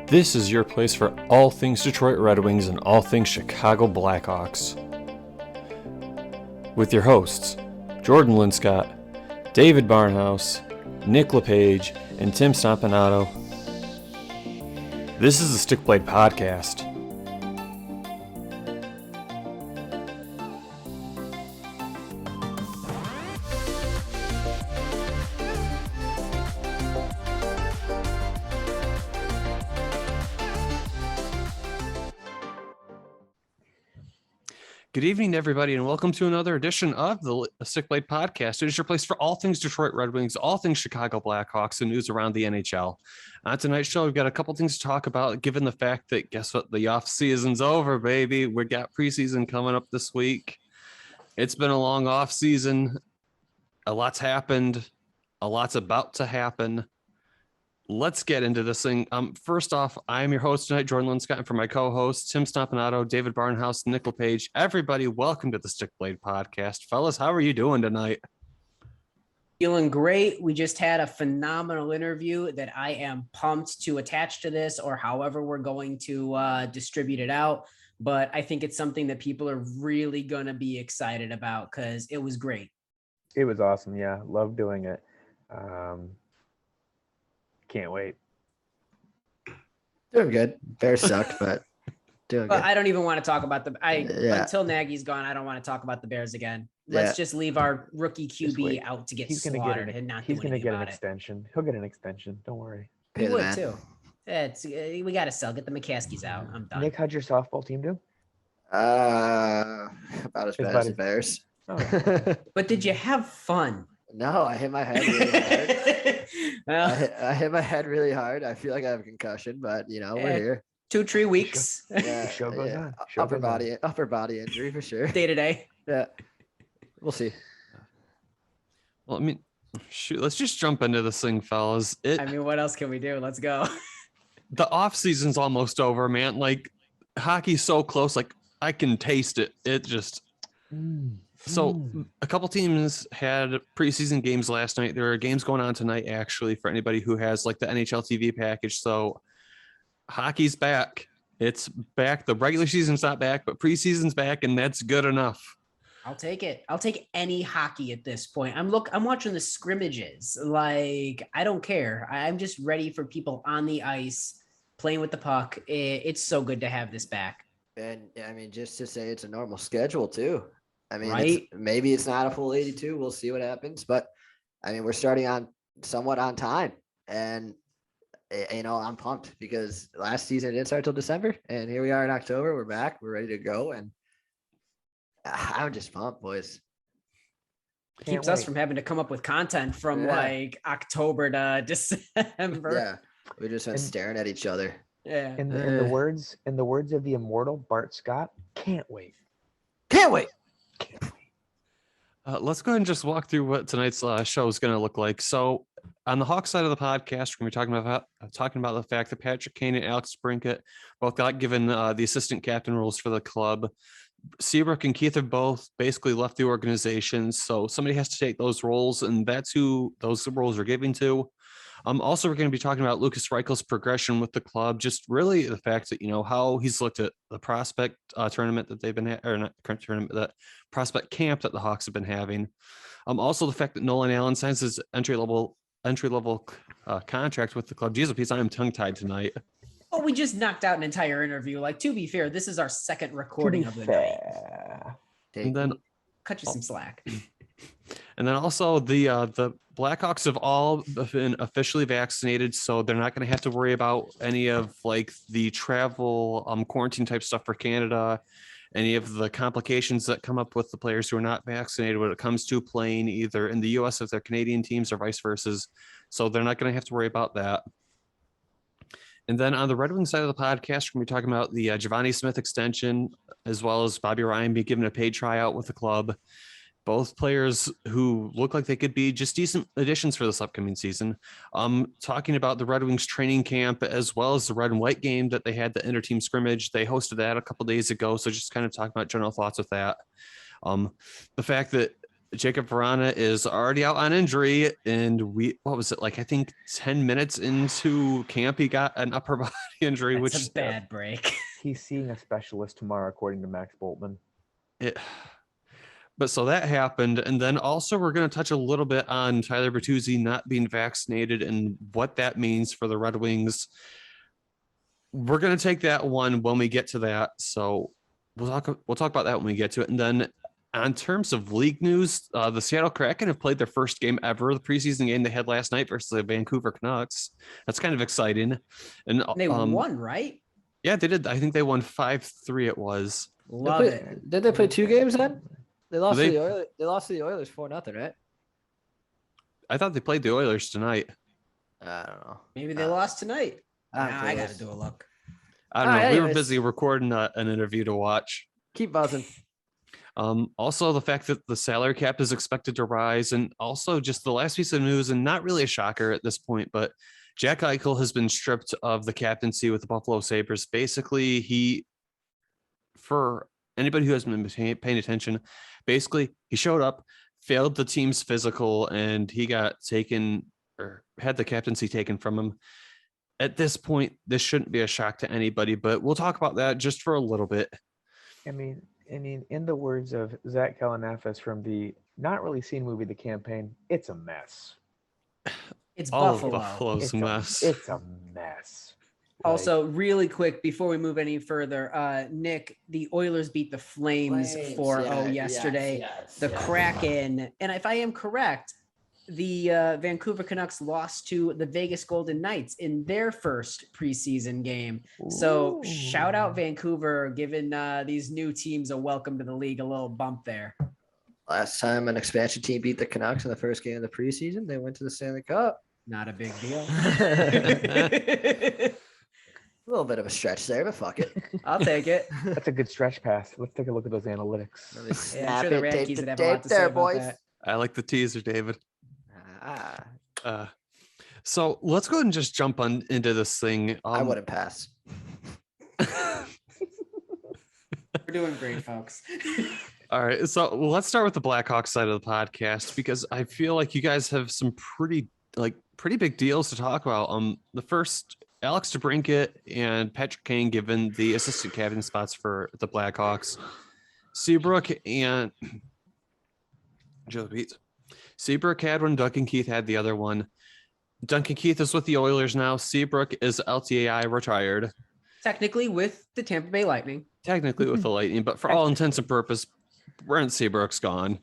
This is your place for all things Detroit Red Wings and all things Chicago Blackhawks. With your hosts, Jordan Linscott, David Barnhouse, Nick LePage, and Tim Stompanato. This is the Stick Blade Podcast. Good evening, everybody, and welcome to another edition of the Stick Blade Podcast. It is your place for all things Detroit Red Wings, all things Chicago Blackhawks, and news around the NHL. On tonight's show, we've got a couple things to talk about, given the fact that, guess what, the off season's over, baby. We got preseason coming up this week. It's been a long off season. A lot's happened. A lot's about to happen. Let's get into this thing. First off, I'm your host tonight, Jordan Linscott, and for my co-hosts, Tim Stompanato, David Barnhouse, Nick LePage. Everybody, welcome to the Stick Blade Podcast. Fellas, how are you doing tonight? Feeling great. We just had a phenomenal interview that I am pumped to attach to this, or however we're going to distribute it out. But I think it's something that people are really going to be excited about because it was great. It was awesome. Yeah, love doing it. Can't wait. Doing good. Bears sucked, but doing good. I don't even want to talk about until Nagy's gone. I don't want to talk about the Bears again. Let's just leave our rookie QB out to get slaughtered and not do anything about it. He's going to get an extension. He'll get an extension. Don't worry. He would too. We got to sell. Get the McCaskies out. I'm done. Nick, how'd your softball team do? About as bad as the Bears. Oh. But did you have fun? No, I hit my head really hard. I hit my head really hard. I feel like I have a concussion, but we're here. 2-3 weeks. Yeah, show goes on. Upper body injury for sure. Day to day. Yeah, we'll see. Well, I mean, shoot, let's just jump into this thing, fellas. What else can we do? Let's go. The off season's almost over, man. Like, hockey's so close. Like, I can taste it. It just. So a couple teams had preseason games last night. There are games going on tonight, actually, for anybody who has like the NHL TV package. So hockey's back. It's back. The regular season's not back, but preseason's back, and that's good enough. I'll take it. I'll take any hockey at this point. I'm watching the scrimmages. Like, I don't care. I'm just ready for people on the ice playing with the puck. It's so good to have this back. And just to say it's a normal schedule too. Right? Maybe it's not a full 82. We'll see what happens. But, we're starting on somewhat on time. And, I'm pumped because last season it didn't start till December. And here we are in October. We're back. We're ready to go. And I'm just pumped, boys. Keeps us from having to come up with content from like October to December. Yeah. We just went staring at each other. Yeah. In the words of the immortal Bart Scott, can't wait. Can't wait. Let's go ahead and just walk through what tonight's show is going to look like. So on the Hawks side of the podcast, we're going to be talking about the fact that Patrick Kane and Alex DeBrincat both got given the assistant captain roles for the club. Seabrook and Keith have both basically left the organization. So somebody has to take those roles, and that's who those roles are given to. Also, we're going to be talking about Lucas Reichel's progression with the club, just really the fact that, how he's looked at the prospect tournament that they've been or not current tournament, that prospect camp that the Hawks have been having. Also, the fact that Nolan Allan signs his entry level contract with the club. Jesus, I am tongue tied tonight. Oh, we just knocked out an entire interview. Like, to be fair, this is our second recording of the night. And then cut you some slack. And then also the Blackhawks have all been officially vaccinated, so they're not going to have to worry about any of like the travel quarantine type stuff for Canada, any of the complications that come up with the players who are not vaccinated when it comes to playing either in the U.S. if they're Canadian teams or vice versa. So they're not going to have to worry about that. And then on the Red Wings side of the podcast, we're going to be talking about the Givani Smith extension, as well as Bobby Ryan being given a paid tryout with the club. Both players who look like they could be just decent additions for this upcoming season. Talking about the Red Wings training camp, as well as the red and white game that they had, the inter-team scrimmage. They hosted that a couple days ago. So just kind of talking about general thoughts with that. The fact that Jakub Vrana is already out on injury, and what was it like? I think 10 minutes into camp, he got an upper body injury, That's which a bad break. He's seeing a specialist tomorrow, according to Max Boltman. But so that happened, and then also we're going to touch a little bit on Tyler Bertuzzi not being vaccinated and what that means for the Red Wings. We're going to take that one when we get to that. So we'll talk about that when we get to it, and then. On terms of league news, the Seattle Kraken have played their first game ever, the preseason game they had last night versus the Vancouver Canucks. That's kind of exciting. And They won, right? Yeah, they did. I think they won 5-3 it was. Love it. Did they play 2 games then? They lost They- to the Oilers. They lost to the Oilers 4-0, right? I thought they played the Oilers tonight. I don't know. Maybe they lost tonight. I Now don't I care. got to do a look. I don't know. Alright, We were anyways. busy recording an interview to watch. Keep buzzing. Also, the fact that the salary cap is expected to rise, and also just the last piece of news, and not really a shocker at this point, but Jack Eichel has been stripped of the captaincy with the Buffalo Sabres. Basically, for anybody who hasn't been paying attention, basically he showed up, failed the team's physical, and he got taken or had the captaincy taken from him. At this point, this shouldn't be a shock to anybody, but we'll talk about that just for a little bit. I mean, in the words of Zach Galifianakis from the not really seen movie The Campaign, it's a mess. It's All Buffalo. of Buffalo's a mess. It's a mess. Also, really quick before we move any further, Nick, the Oilers beat the Flames 4-0 yesterday. The Kraken, and if I am correct, the Vancouver Canucks lost to the Vegas Golden Knights in their first preseason game. So shout out Vancouver, giving these new teams a welcome to the league, a little bump there. Last time an expansion team beat the Canucks in the first game of the preseason, they went to the Stanley Cup. Not a big deal. A little bit of a stretch there, but fuck it. I'll take it. That's a good stretch pass. Let's take a look at those analytics. Let me Yeah, I'm snap sure the it, tape Yankees the would have a lot tape to say there, about boys. that. I like the teaser, David. Ah, So let's go ahead and just jump into this thing. I wouldn't pass. We're doing great, folks. All right, so let's start with the Blackhawks side of the podcast because I feel like you guys have some pretty big deals to talk about. The first, Alex DeBrincat and Patrick Kane given the assistant captain spots for the Blackhawks. Seabrook and Joe Beats. Seabrook had one. Duncan Keith had the other one. Duncan Keith is with the Oilers now. Seabrook is LTAI retired. Technically with the Tampa Bay Lightning. Technically with the Lightning, but for all intents and purposes, Brent Seabrook's gone.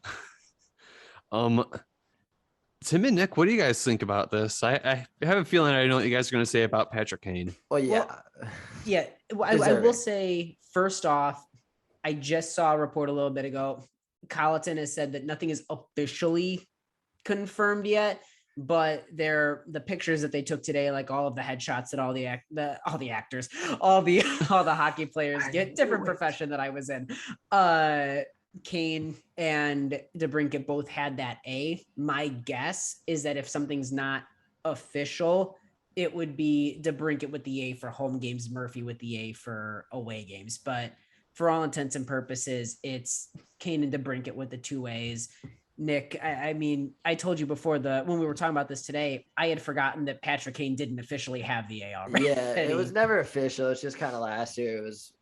Tim and Nick, what do you guys think about this? I have a feeling I know what you guys are going to say about Patrick Kane. Well, yeah. Yeah, I will Deserving. say, first off, I just saw a report a little bit ago. Colleton has said that nothing is officially confirmed yet, but the pictures that they took today, like all of the headshots that all the actors, all the hockey players get, different profession that I was in. Kane and DeBrincat both had that A. My guess is that if something's not official, it would be DeBrincat with the A for home games, Murphy with the A for away games. But for all intents and purposes, it's Kane and DeBrincat with the 2 A's. Nick, I mean, I told you before when we were talking about this today, I had forgotten that Patrick Kane didn't officially have the A already. Yeah, it was never official. It's just kind of last year. It was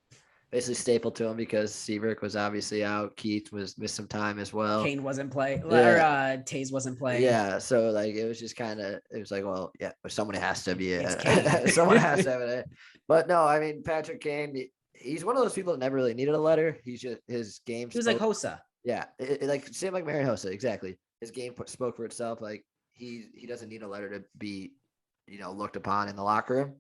basically stapled to him because Seabrook was obviously out. Keith missed some time as well. Kane wasn't playing, Yeah. or Taze wasn't playing. Yeah, so like it was just kind of, it was like, well, yeah, someone has to be It's Kane. someone has to have it. But no, I mean Patrick Kane, he's one of those people that never really needed a letter. He's just his game. He was like Hossa. Yeah, like same like Marian Hossa, exactly. His game spoke for itself. Like he doesn't need a letter to be, looked upon in the locker room.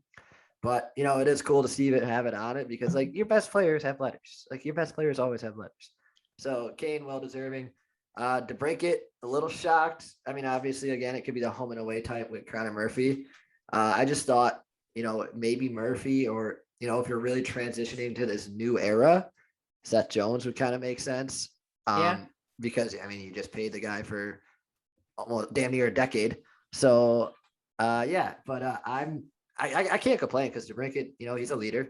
But it is cool to see it, have it on it because like your best players have letters. Like your best players always have letters. So Kane, well deserving. DeBrincat, a little shocked. I mean, obviously, again, it could be the home and away type with Connor Murphy. I just thought, maybe Murphy or if you're really transitioning to this new era, Seth Jones would kind of make sense. Yeah. Because I mean, you just paid the guy for almost damn near a decade. So yeah, but I can't complain because DeBrincat, he's a leader.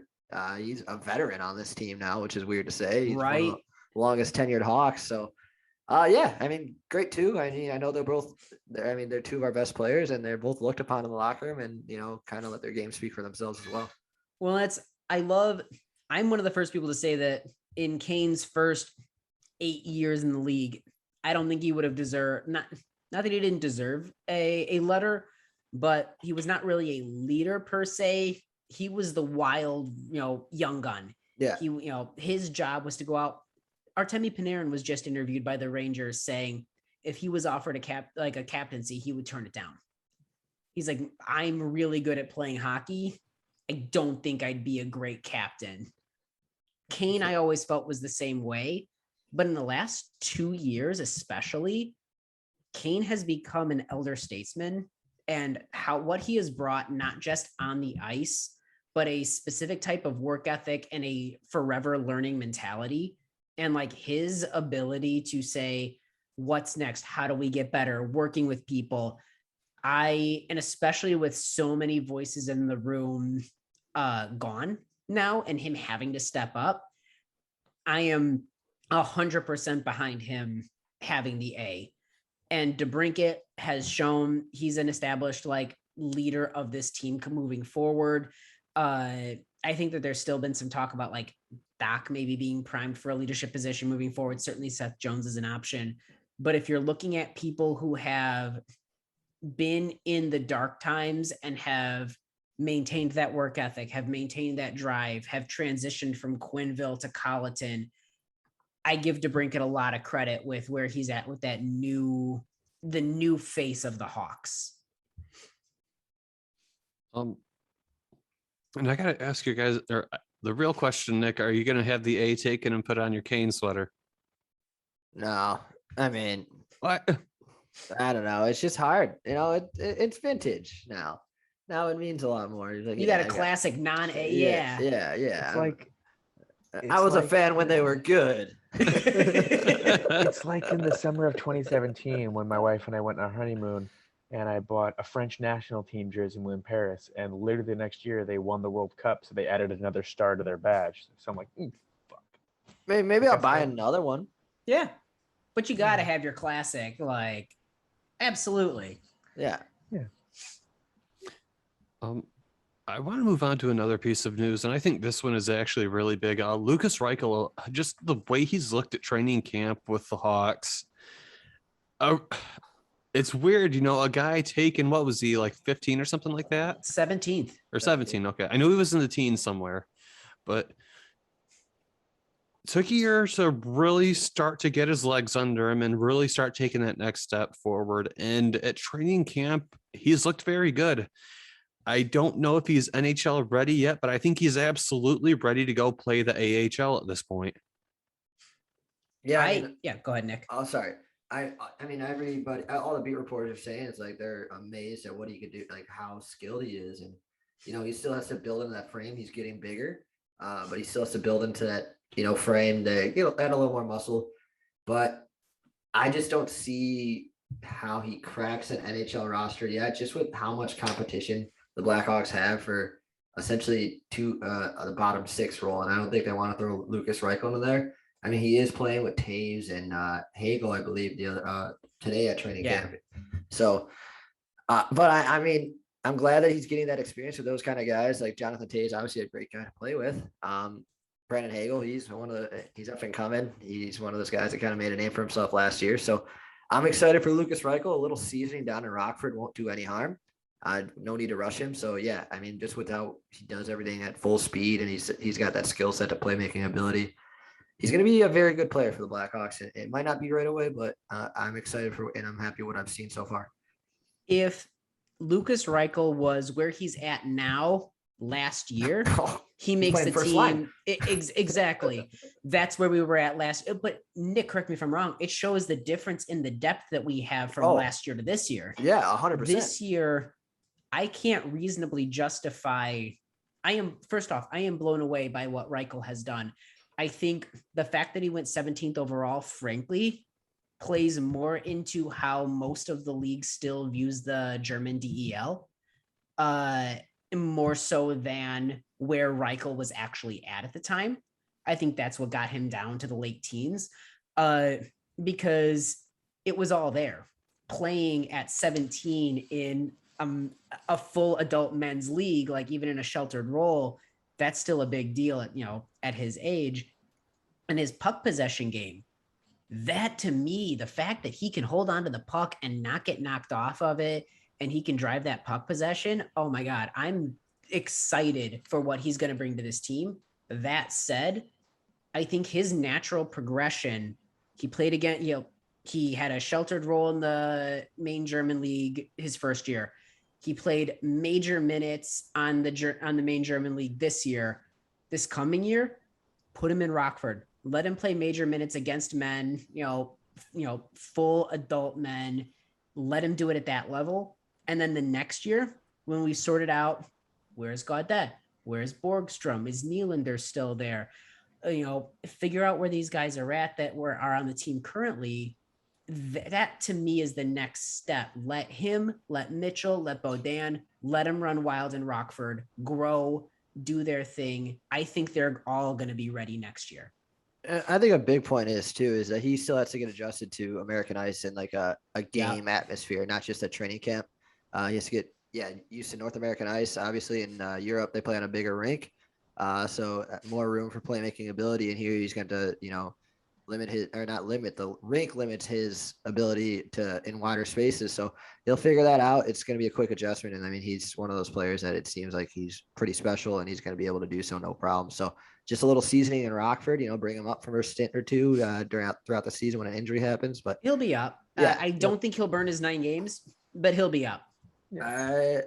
He's a veteran on this team now, which is weird to say. He's one of Right. the longest tenured Hawks. So Yeah, I mean, great too. I mean, I know they're two of our best players, and they're both looked upon in the locker room, and kind of let their game speak for themselves as well. Well, I'm one of the first people to say that in Kane's first 8 years in the league, I don't think he would have deserved, not that he didn't deserve a letter, but he was not really a leader per se. He was the wild, young gun. Yeah. His job was to go out. Artemi Panarin was just interviewed by the Rangers saying if he was offered a captaincy, he would turn it down. He's like, I'm really good at playing hockey. I don't think I'd be a great captain. Kane, I always felt was the same way, but in the last 2 years, especially, Kane has become an elder statesman, and what he has brought, not just on the ice, but a specific type of work ethic and a forever learning mentality. And like his ability to say, what's next? How do we get better? Working with people. And especially with so many voices in the room gone now and him having to step up, I am 100% behind him having the A. And DeBrincat has shown he's an established leader of this team moving forward. I think that there's still been some talk about Doc maybe being primed for a leadership position moving forward. Certainly Seth Jones is an option. But if you're looking at people who have been in the dark times and have maintained that work ethic, have maintained that drive, have transitioned from Quinville to Colleton, I give DeBrincat a lot of credit with where he's at with the new face of the Hawks. And I gotta ask you guys, the real question, Nick, are you gonna have the A taken and put on your Kane sweater? No, I mean, What? I don't know. It's just hard. It's vintage now. Now it means a lot more. You got a classic non-A. Yeah. It's I was a like- fan when they were good. It's like in the summer of 2017 when my wife and I went on our honeymoon, and I bought a French national team jersey when we were in Paris, and literally the next year they won the World Cup, so they added another star to their badge. So I'm like, fuck. Maybe I'll buy fine. another one. Yeah. But you got to have your classic, absolutely. Yeah. I want to move on to another piece of news, and I think this one is actually really big. Lucas Reichel, just the way he's looked at training camp with the Hawks. It's weird, a guy taken, what was he, 15 or something like that? 17th. Or 17, okay. I knew he was in the teens somewhere, but took a year to really start to get his legs under him and really start taking that next step forward. And at training camp, he's looked very good. I don't know if he's NHL ready yet, but I think he's absolutely ready to go play the AHL at this point. Yeah. Go ahead, Nick. Oh, sorry. I mean, everybody, all the beat reporters are saying it's they're amazed at what he could do, how skilled he is. And, he still has to build into that frame. He's getting bigger, but he still has to build into that, frame to, add a little more muscle. But I just don't see how he cracks an NHL roster yet, just with how much competition the Blackhawks have for essentially the bottom six role. And I don't think they want to throw Lucas Reichel into there. I mean, he is playing with Taves and Hagel, I believe, today at training camp. So, but I mean, I'm glad that he's getting that experience with those kind of guys. Like Jonathan Taves, obviously a great guy to play with. Brandon Hagel, he's up and coming. He's one of those guys that kind of made a name for himself last year. So I'm excited for Lucas Reichel. A little seasoning down in Rockford won't do any harm. No need to rush him. So yeah, I mean, just with how he does everything at full speed, and he's got that skill set to playmaking ability. He's going to be a very good player for the Blackhawks. It might not be right away, but I'm excited and I'm happy with what I've seen so far. If Lucas Reichel was where he's at now last year, he makes the team. Exactly. That's where we were at last. But Nick, correct me if I'm wrong. It shows the difference in the depth that we have from last year to this year. Yeah, 100%. This year, I can't reasonably justify. First off, I am blown away by what Reichel has done. I think the fact that he went 17th overall, frankly, plays more into how most of the league still views the German DEL, more so than where Reichel was actually at the time. I think that's what got him down to the late teens. because it was all there. Playing at 17 in a full adult men's league, like even in a sheltered role, that's still a big deal at, at his age. And his puck possession game, that to me, the fact that he can hold on to the puck and not get knocked off of it, and he can drive that puck possession, oh my God, I'm excited for what he's going to bring to this team. That said, I think his natural progression, he played again, he had a sheltered role in the main German league his first year. He played major minutes on the main German league this year. This coming year, put him in Rockford. Let him play major minutes against men, full adult men. Let him do it at that level. And then the next year, when we sorted out, where's Gaudet? Where's Borgstrom? Is Nylander still there? Figure out where these guys are at that are on the team currently. That to me is the next step. Let him, let Mitchell, let Beaudin, let him run wild in Rockford, grow, do their thing. I think they're all going to be ready next year. I think a big point is that he still has to get adjusted to American ice and like a game atmosphere, not just a training camp. He has to get used to North American ice. Obviously in Europe, they play on a bigger rink. So more room for playmaking ability. And here he's going to, the rink limits his ability to in wider spaces. So he'll figure that out. It's going to be a quick adjustment. And I mean, he's one of those players that it seems like he's pretty special and he's going to be able to do so. No problem. So just a little seasoning in Rockford, bring him up for a stint or two throughout the season when an injury happens, but he'll be up. Yeah, I don't think he'll burn his 9 games, but he'll be up. I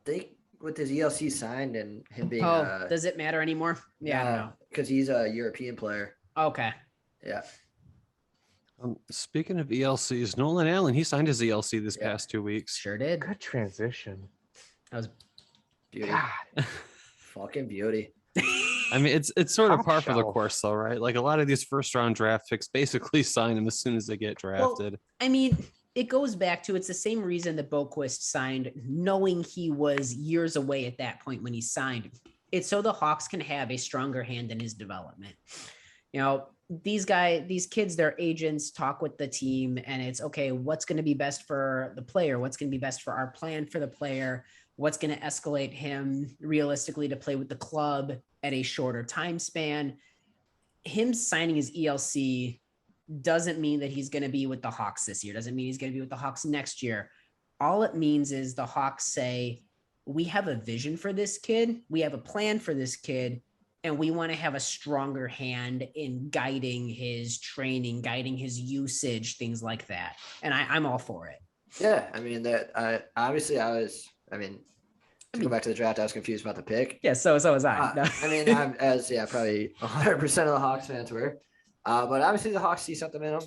think with his ELC signed and him being, does it matter anymore? Yeah, I don't know. Because he's a European player. Okay. Yeah. Speaking of ELCs, Nolan Allan, he signed his ELC this past 2 weeks. Sure did. Good transition. That was beauty. Fucking beauty. I mean, it's sort of Top par for the shelf. course, though, right? Like a lot of these first round draft picks basically sign them as soon as they get drafted. Well, I mean, it goes back to, it's the same reason that Boquist signed, knowing he was years away at that point when he signed. It's so the Hawks can have a stronger hand in his development. These kids, their agents talk with the team, and it's okay, what's going to be best for the player? What's going to be best for our plan for the player? What's going to escalate him realistically to play with the club at a shorter time span? Him signing his ELC doesn't mean that he's going to be with the Hawks this year. Doesn't mean he's going to be with the Hawks next year. All it means is the Hawks say, we have a vision for this kid. We have a plan for this kid. And we want to have a stronger hand in guiding his training, guiding his usage, things like that. And I'm all for it. Yeah. I mean, to go back to the draft, I was confused about the pick. Yeah. So was I. No. I mean, probably 100% of the Hawks fans were. But obviously the Hawks see something in him.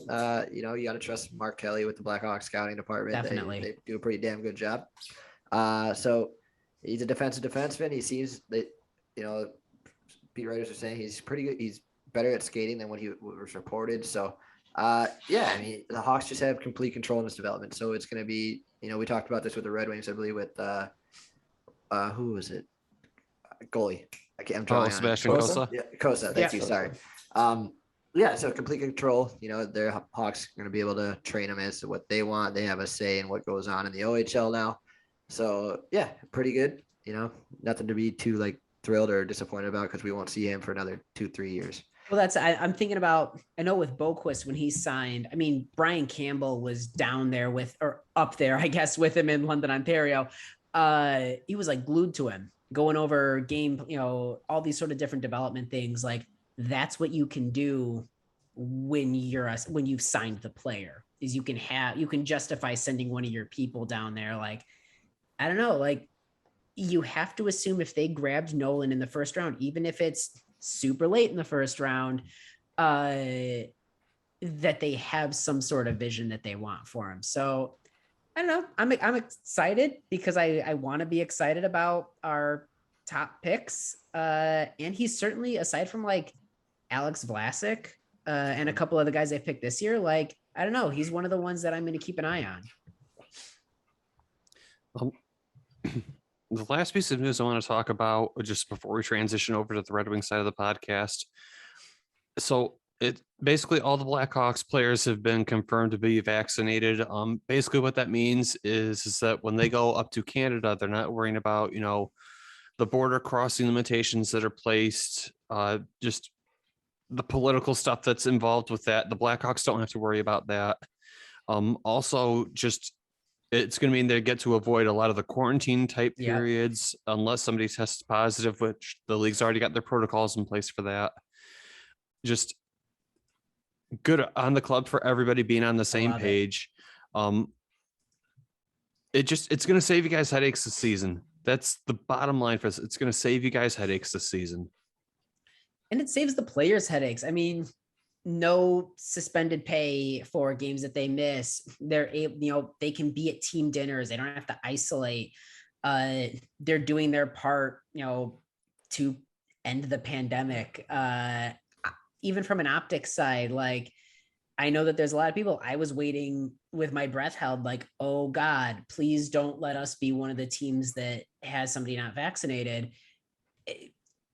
You got to trust Mark Kelly with the Blackhawks scouting department. Definitely. They do a pretty damn good job. So he's a defensive defenseman. He seems that, beat writers are saying he's pretty good. He's better at skating than what he was reported. So, I mean, the Hawks just have complete control in his development. So it's going to be, we talked about this with the Red Wings, I believe, with who was it? Goalie. I'm drawing Sebastian Cossa. Yeah, Cossa. Thank you. Sorry. So complete control. Their Hawks are going to be able to train them as to what they want. They have a say in what goes on in the OHL now. So pretty good. Nothing to be too thrilled or disappointed about because we won't see him for another 2-3 years. Well, I'm thinking about, I know with Boquist when he signed, I mean, Brian Campbell was down there up there, I guess, with him in London, Ontario. He was glued to him, going over game, all these sort of different development things. That's what you can do when you've signed the player, is you can justify sending one of your people down there. I don't know, you have to assume if they grabbed Nolan in the first round, even if it's super late in the first round, that they have some sort of vision that they want for him. So I don't know. I'm excited because I want to be excited about our top picks. And he's certainly, aside from Alex Vlasic and a couple other guys they picked this year, I don't know. He's one of the ones that I'm going to keep an eye on. The last piece of news I want to talk about just before we transition over to the Red Wing side of the podcast. So it basically all the Blackhawks players have been confirmed to be vaccinated. Basically what that means is that when they go up to Canada, they're not worrying about, the border crossing limitations that are placed, just the political stuff that's involved with that. The Blackhawks don't have to worry about that. Also just it's going to mean they get to avoid a lot of the quarantine type Yep. periods unless somebody tests positive, which the league's already got their protocols in place for that. Just good on the club for everybody being on the same love it. page. It's going to save you guys headaches this season. That's the bottom line for us. It's going to save you guys headaches this season. And it saves the players headaches. I mean, no suspended pay for games that they miss. They're able, they can be at team dinners. They don't have to isolate. They're doing their part, to end the pandemic. Even from an optics side, like, I know that there's a lot of people. I was waiting with my breath held, like, oh God, please don't let us be one of the teams that has somebody not vaccinated.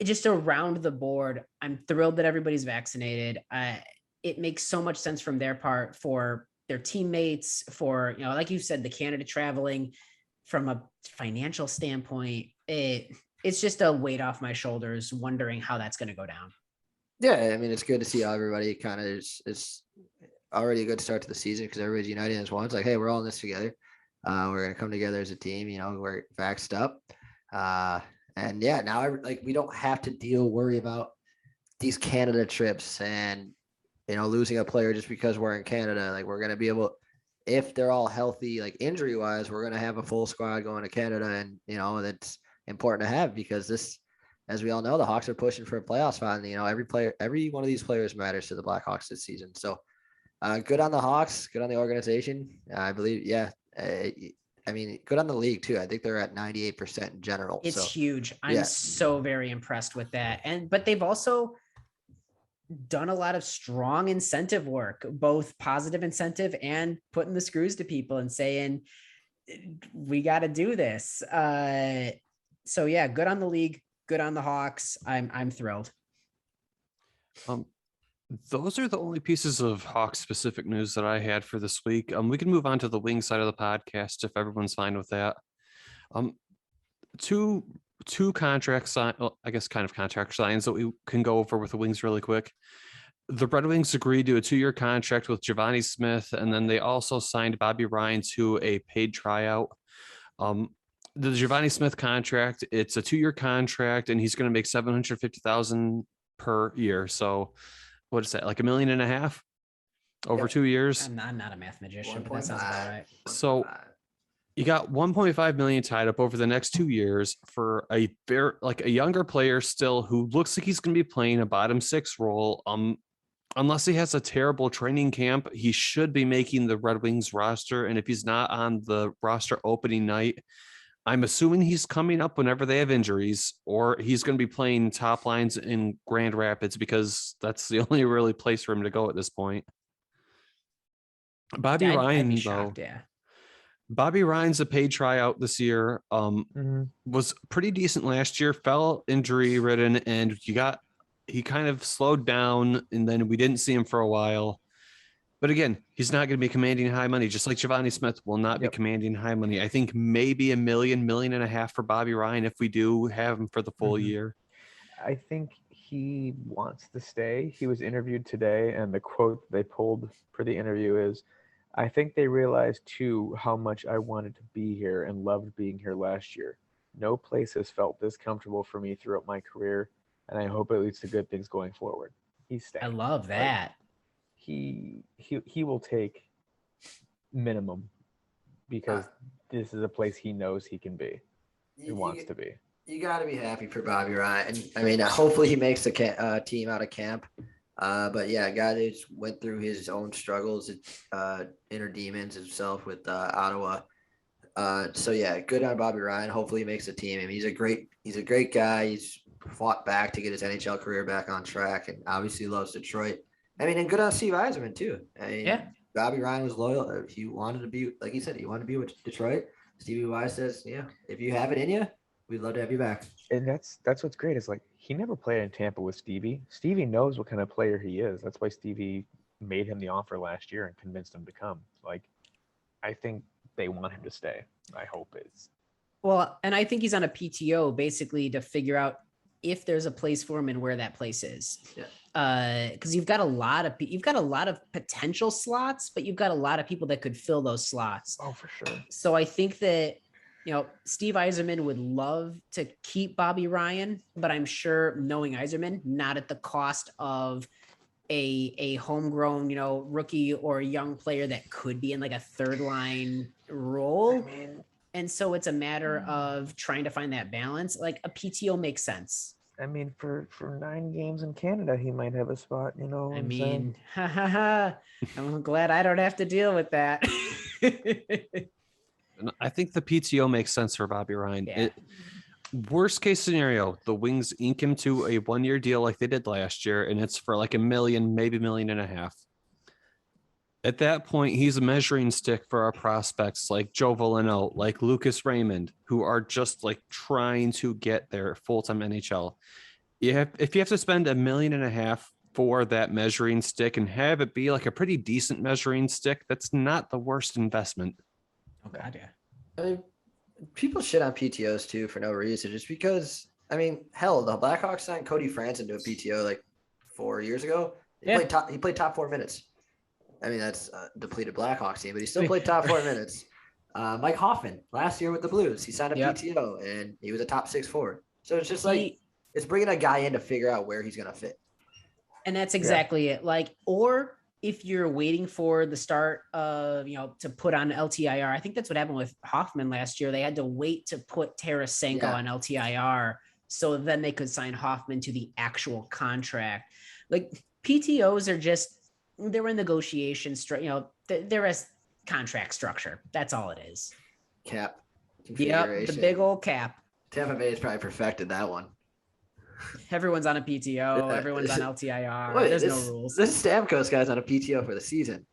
Just around the board, I'm thrilled that everybody's vaccinated. It makes so much sense from their part for their teammates, for, like you said, the Canada traveling. From a financial standpoint, it's just a weight off my shoulders wondering how that's going to go down. Yeah, I mean, it's good to see how everybody kind of is already a good start to the season because everybody's united as one. It's like, hey, we're all in this together. We're going to come together as a team. We're vaxxed up. And yeah, now we don't have to worry about these Canada trips and, losing a player just because we're in Canada. Like, we're going to be able, if they're all healthy, like injury wise, we're going to have a full squad going to Canada. And, that's important to have because this, as we all know, the Hawks are pushing for a playoff spot. And, every one of these players matters to the Blackhawks this season. So good on the Hawks, good on the organization. I believe, yeah. I mean, good on the league too. I think they're at 98% in general. It's so huge. I'm so very impressed with that. But they've also done a lot of strong incentive work, both positive incentive and putting the screws to people and saying, we got to do this. So yeah, good on the league, good on the Hawks. I'm thrilled. Those are the only pieces of Hawks specific news that I had for this week. We can move on to the wing side of the podcast if everyone's fine with that. Two contract sign, well, I guess kind of contract signs that we can go over with the Wings really quick. The Red Wings agreed to a 2-year contract with Givani Smith, and then they also signed Bobby Ryan to a paid tryout. The Givani Smith contract, it's a 2-year contract, and he's going to make $750,000 per year. So what is that, like $1.5 million over 2 years? I'm not a math magician, but that sounds about right. So you got $1.5 million tied up over the next 2 years for a younger player still who looks like he's going to be playing a bottom six role. Unless he has a terrible training camp, he should be making the Red Wings roster. And if he's not on the roster opening night, I'm assuming he's coming up whenever they have injuries, or he's going to be playing top lines in Grand Rapids because that's the only really place for him to go at this point. Bobby Ryan, be shocked, yeah. Bobby Ryan's a paid tryout this year. Was pretty decent last year, fell injury ridden, and he kind of slowed down, and then we didn't see him for a while. But again, he's not going to be commanding high money, just like Givani Smith will not be commanding high money. I think maybe $1 million, $1.5 million for Bobby Ryan if we do have him for the full year. I think he wants to stay. He was interviewed today, and the quote they pulled for the interview is, "I think they realized too how much I wanted to be here and loved being here last year. No place has felt this comfortable for me throughout my career, and I hope it leads to good things going forward." He's staying. I love that. He will take minimum because this is a place he knows he can be. He wants to be. You got to be happy for Bobby Ryan. And I mean, hopefully he makes the team out of camp. But yeah, a guy that went through his own struggles, inner demons himself with Ottawa. So yeah, good on Bobby Ryan. Hopefully he makes the team. I mean, he's a great guy. He's fought back to get his NHL career back on track, and obviously loves Detroit. I mean, and good on Steve Yzerman too. I mean, Bobby Ryan was loyal. He wanted to be, like he said, he wanted to be with Detroit. Stevie Y says, yeah, if you have it in you, We'd love to have you back. And that's what's great is like he never played in Tampa with Stevie. Stevie knows what kind of player he is. That's why Stevie made him the offer last year and convinced him to come. Like, I think they want him to stay. I hope it's. Well, and I think he's on a PTO basically to figure out if there's a place for him and where that place is. Yeah. Because you've got a lot of potential slots, but you've got a lot of people that could fill those slots. Oh, for sure. So I think that, Steve Yzerman would love to keep Bobby Ryan, but I'm sure, knowing Yzerman, not at the cost of a homegrown, rookie or young player that could be in like a third line role. I mean, And so it's a matter of trying to find that balance. Like a PTO makes sense. for 9 games in Canada, he might have a spot. You know what I'm saying? I'm glad I don't have to deal with that. And I think the PTO makes sense for Bobby Ryan. Yeah. Worst case scenario, the Wings ink him to a 1-year deal like they did last year, and it's for like $1 million, maybe $1.5 million. At that point, he's a measuring stick for our prospects like Joe Veleno, like Lucas Raymond, who are just like trying to get their full-time NHL. If you have to spend $1.5 million for that measuring stick and have it be like a pretty decent measuring stick, that's not the worst investment. Oh God, yeah. I mean, people shit on PTOs too for no reason, just because. I mean, hell, the Blackhawks signed Cody Franson to a PTO like 4 years ago. He played top 4 minutes. I mean, that's a depleted Blackhawks team, but he still played top 4 minutes. Mike Hoffman last year with the Blues, he signed a PTO and he was a top 6 forward. So it's just like it's bringing a guy in to figure out where he's gonna fit. And that's exactly it. Like, or if you're waiting for the start of, to put on LTIR, I think that's what happened with Hoffman last year. They had to wait to put Tarasenko on LTIR so then they could sign Hoffman to the actual contract. Like PTOs are just, they're in negotiation, they're a contract structure. That's all it is. Cap. Yep, the big old cap. Tampa Bay has probably perfected that one. Everyone's on a PTO. Everyone's on LTIR. Wait, There's no rules. This Stamkos guy's on a PTO for the season.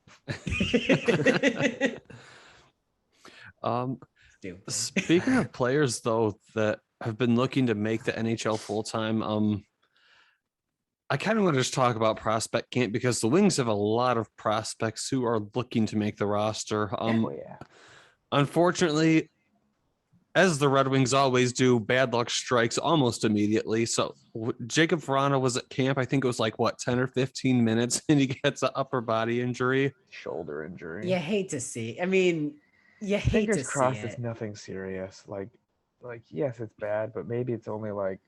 Speaking of players, though, that have been looking to make the NHL full-time, I kind of want to just talk about prospect camp because the Wings have a lot of prospects who are looking to make the roster. Unfortunately, as the Red Wings always do, bad luck strikes almost immediately. So Jakub Vrana was at camp. I think it was like 10 or 15 minutes, and he gets an upper body injury, Shoulder injury. You hate to see. I mean, you hate Fingers to crossed see it's it. nothing serious. Like yes, it's bad, but maybe it's only like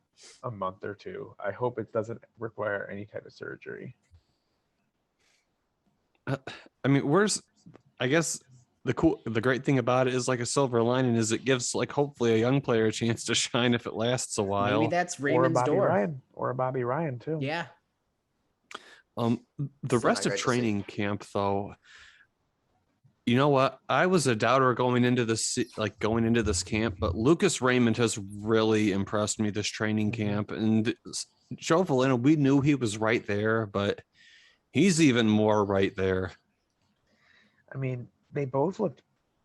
a month or 2. I hope it doesn't require any type of surgery. I mean, I guess the great thing about it is like a silver lining is it gives like hopefully a young player a chance to shine if it lasts a while. Maybe that's Raymond's door. Or a Bobby Ryan too. Yeah. The rest of training camp, though, you know what? I was a doubter going into this camp, but Lucas Raymond has really impressed me this training camp. And Joe Veleno, we knew he was right there, but he's even more right there. I mean, they both looked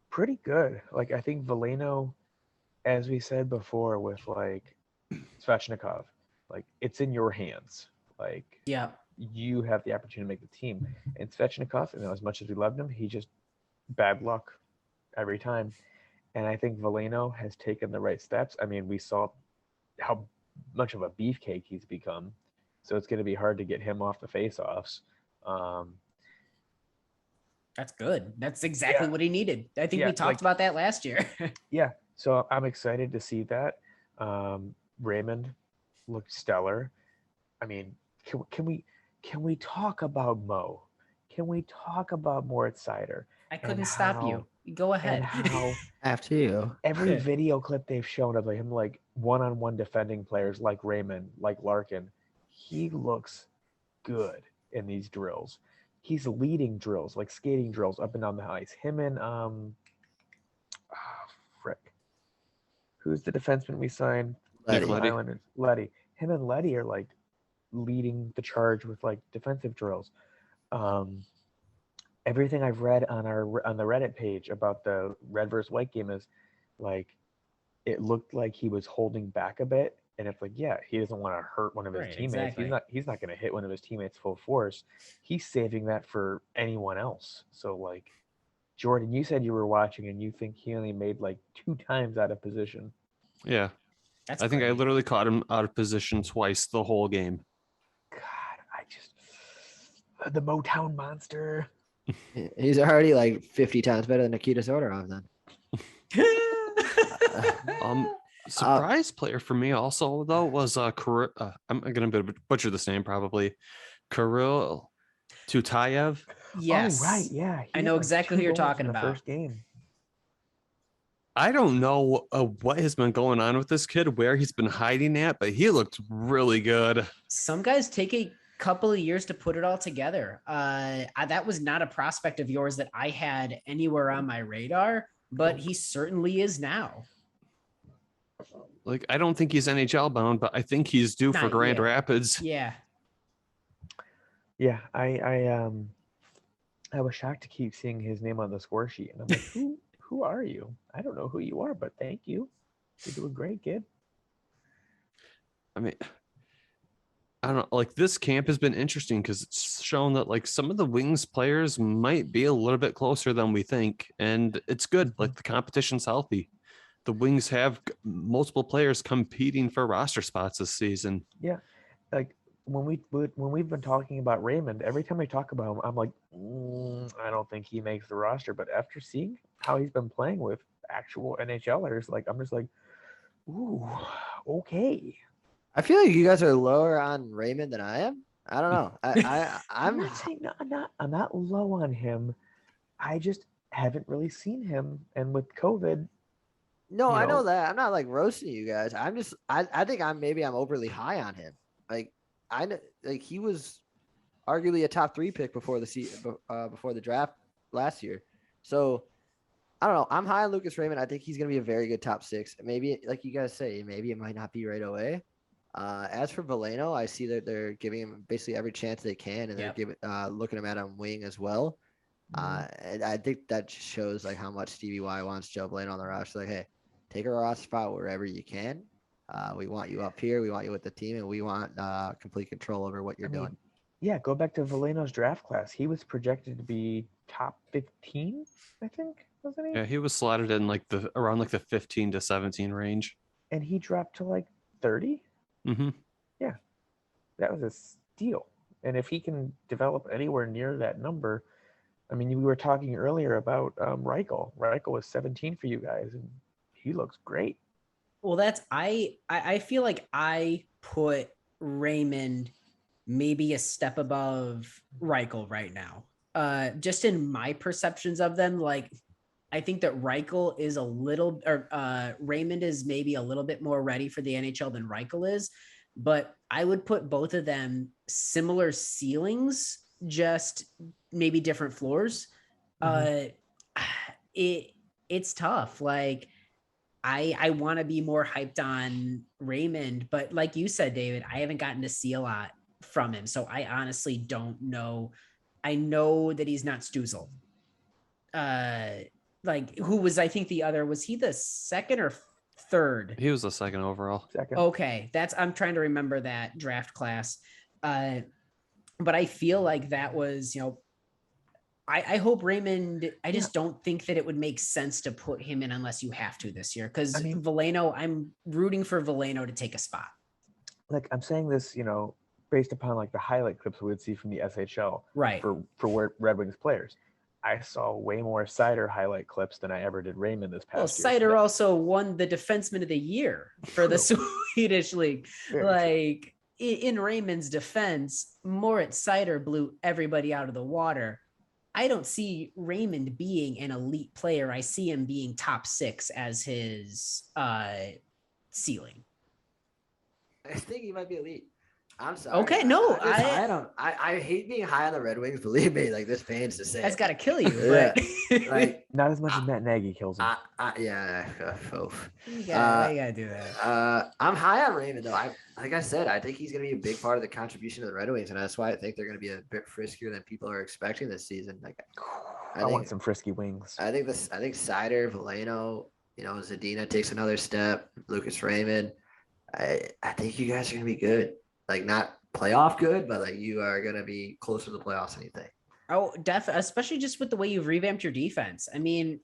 pretty good. Like, I think Veleno, as we said before with like Svechnikov, like it's in your hands. Like, you have the opportunity to make the team. And Svechnikov, as much as we loved him, he just bad luck every time. And I think Veleno has taken the right steps. I mean, we saw how much of a beefcake he's become. So it's going to be hard to get him off the face-offs. That's good. That's exactly what he needed. I think we talked about that last year. Yeah. So I'm excited to see that. Raymond looked stellar. I mean, can we talk about Mo? Can we talk about Moritz Seider? I couldn't stop you. Go ahead. How after you. Every video clip they've shown of him like one-on-one defending players like Raymond, like Larkin, he looks good in these drills. He's leading drills, like skating drills up and down the ice. Him and who's the defenseman we signed? Letty. Letty. Him and Letty are like leading the charge with like defensive drills. Everything I've read on the Reddit page about the red versus white game is like it looked like he was holding back a bit. And it's like, yeah, he doesn't want to hurt one of his Right, teammates. exactly. He's not going to hit one of his teammates full force. He's saving that for anyone else. So like, Jordan, you said you were watching and you think he only made like 2 times out of position. Yeah. That's I think I great. literally caught him out of position twice the whole game. God, the Motown monster. He's already like 50 times better than Nikita Zodorov then. Surprise player for me also though was I'm gonna butcher this name probably. Kirill Tutayev. Yes. Oh, right. Yeah. He I had, know like, exactly 2 who you're goals talking in the about. first game. I don't know what has been going on with this kid, where he's been hiding at, but he looked really good. Some guys take a couple of years to put it all together. That was not a prospect of yours that I had anywhere on my radar, but he certainly is now. Like, I don't think he's NHL bound, but I think he's due for Not Grand yet. Rapids. Yeah. Yeah, I was shocked to keep seeing his name on the score sheet, and I'm like, who are you? I don't know who you are, but thank you. You're doing great, kid. I mean, I don't know. Like, this camp has been interesting because it's shown that like some of the Wings players might be a little bit closer than we think, and it's good. Like, the competition's healthy. The Wings have multiple players competing for roster spots this season. Yeah, like when we've been talking about Raymond, every time I talk about him, I'm like, I don't think he makes the roster. But after seeing how he's been playing with actual NHLers, like I'm just like, ooh, okay. I feel like you guys are lower on Raymond than I am. I don't know. I'm not saying I'm not low on him. I just haven't really seen him, and with COVID. No, You I know know- that. I'm not like roasting you guys. I think I'm overly high on him. Like like he was arguably a top 3 pick before the draft last year. So I don't know. I'm high on Lucas Raymond. I think he's gonna be a very good top 6. Maybe like you guys say, maybe it might not be right away. As for Veleno, I see that they're giving him basically every chance they can, and they're looking him at on wing as well. And I think that just shows like how much Stevie Y wants Joe Veleno on the roster. Like, hey, take a roster spot wherever you can. We want you up here. We want you with the team, and we want complete control over what you're doing. Yeah, go back to Veleno's draft class. He was projected to be top 15, I think, wasn't he? Yeah, he was slotted in like around the 15 to 17 range. And he dropped to like 30. Mm-hmm. Yeah, that was a steal. And if he can develop anywhere near that number, I mean, we were talking earlier about Reichel. Reichel was 17 for you guys, and he looks great. Well, that's I feel like I put Raymond maybe a step above Reichel right now. Just in my perceptions of them, like I think that Reichel is Raymond is maybe a little bit more ready for the NHL than Reichel is, but I would put both of them similar ceilings, just maybe different floors. It's tough. Like I want to be more hyped on Raymond, but like you said, David, I haven't gotten to see a lot from him. So I honestly don't know. I know that he's not Stuzel. Like who was, I think the other, was he the second or third? He was the second overall. Second. Okay. I'm trying to remember that draft class. But I feel like that was, I hope Raymond, I just don't think that it would make sense to put him in unless you have to this year. Because Veleno, I'm rooting for Veleno to take a spot. Like I'm saying this, based upon like the highlight clips we would see from the SHL, right? For Red Wings players, I saw way more Sider highlight clips than I ever did Raymond this past year. Well, Sider also won the Defenseman of the Year for the Swedish League. Like in Raymond's defense, Moritz Sider blew everybody out of the water. I don't see Raymond being an elite player. I see him being top 6 as his ceiling. I think he might be elite. I'm sorry. Okay, no, I hate being high on the Red Wings. Believe me, like this pains to say. That's got to kill you. Yeah. Like, not as much as Matt Nagy kills him. Yeah. You gotta do that. I'm high on Raymond though. Like I said, I think he's gonna be a big part of the contribution of the Red Wings, and that's why I think they're gonna be a bit friskier than people are expecting this season. Like, I want some frisky wings. I think Sider, Veleno, Zadina takes another step, Lucas Raymond, I think you guys are going to be good. Like, not playoff good, but like you are going to be closer to the playoffs than you think. Oh, definitely, especially just with the way you've revamped your defense. I mean,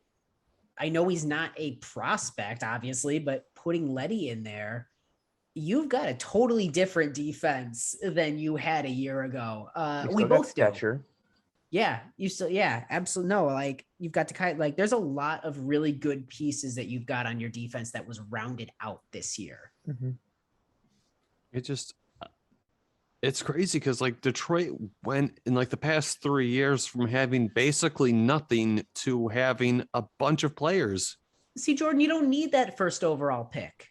I know he's not a prospect, obviously, but putting Letty in there, you've got a totally different defense than you had a year ago. We both do. Stetcher. Yeah, absolutely. No, like you've got to kind of like, there's a lot of really good pieces that you've got on your defense that was rounded out this year. Mm-hmm. It's crazy because like Detroit went in like the past 3 years from having basically nothing to having a bunch of players. See, Jordan, you don't need that first overall pick.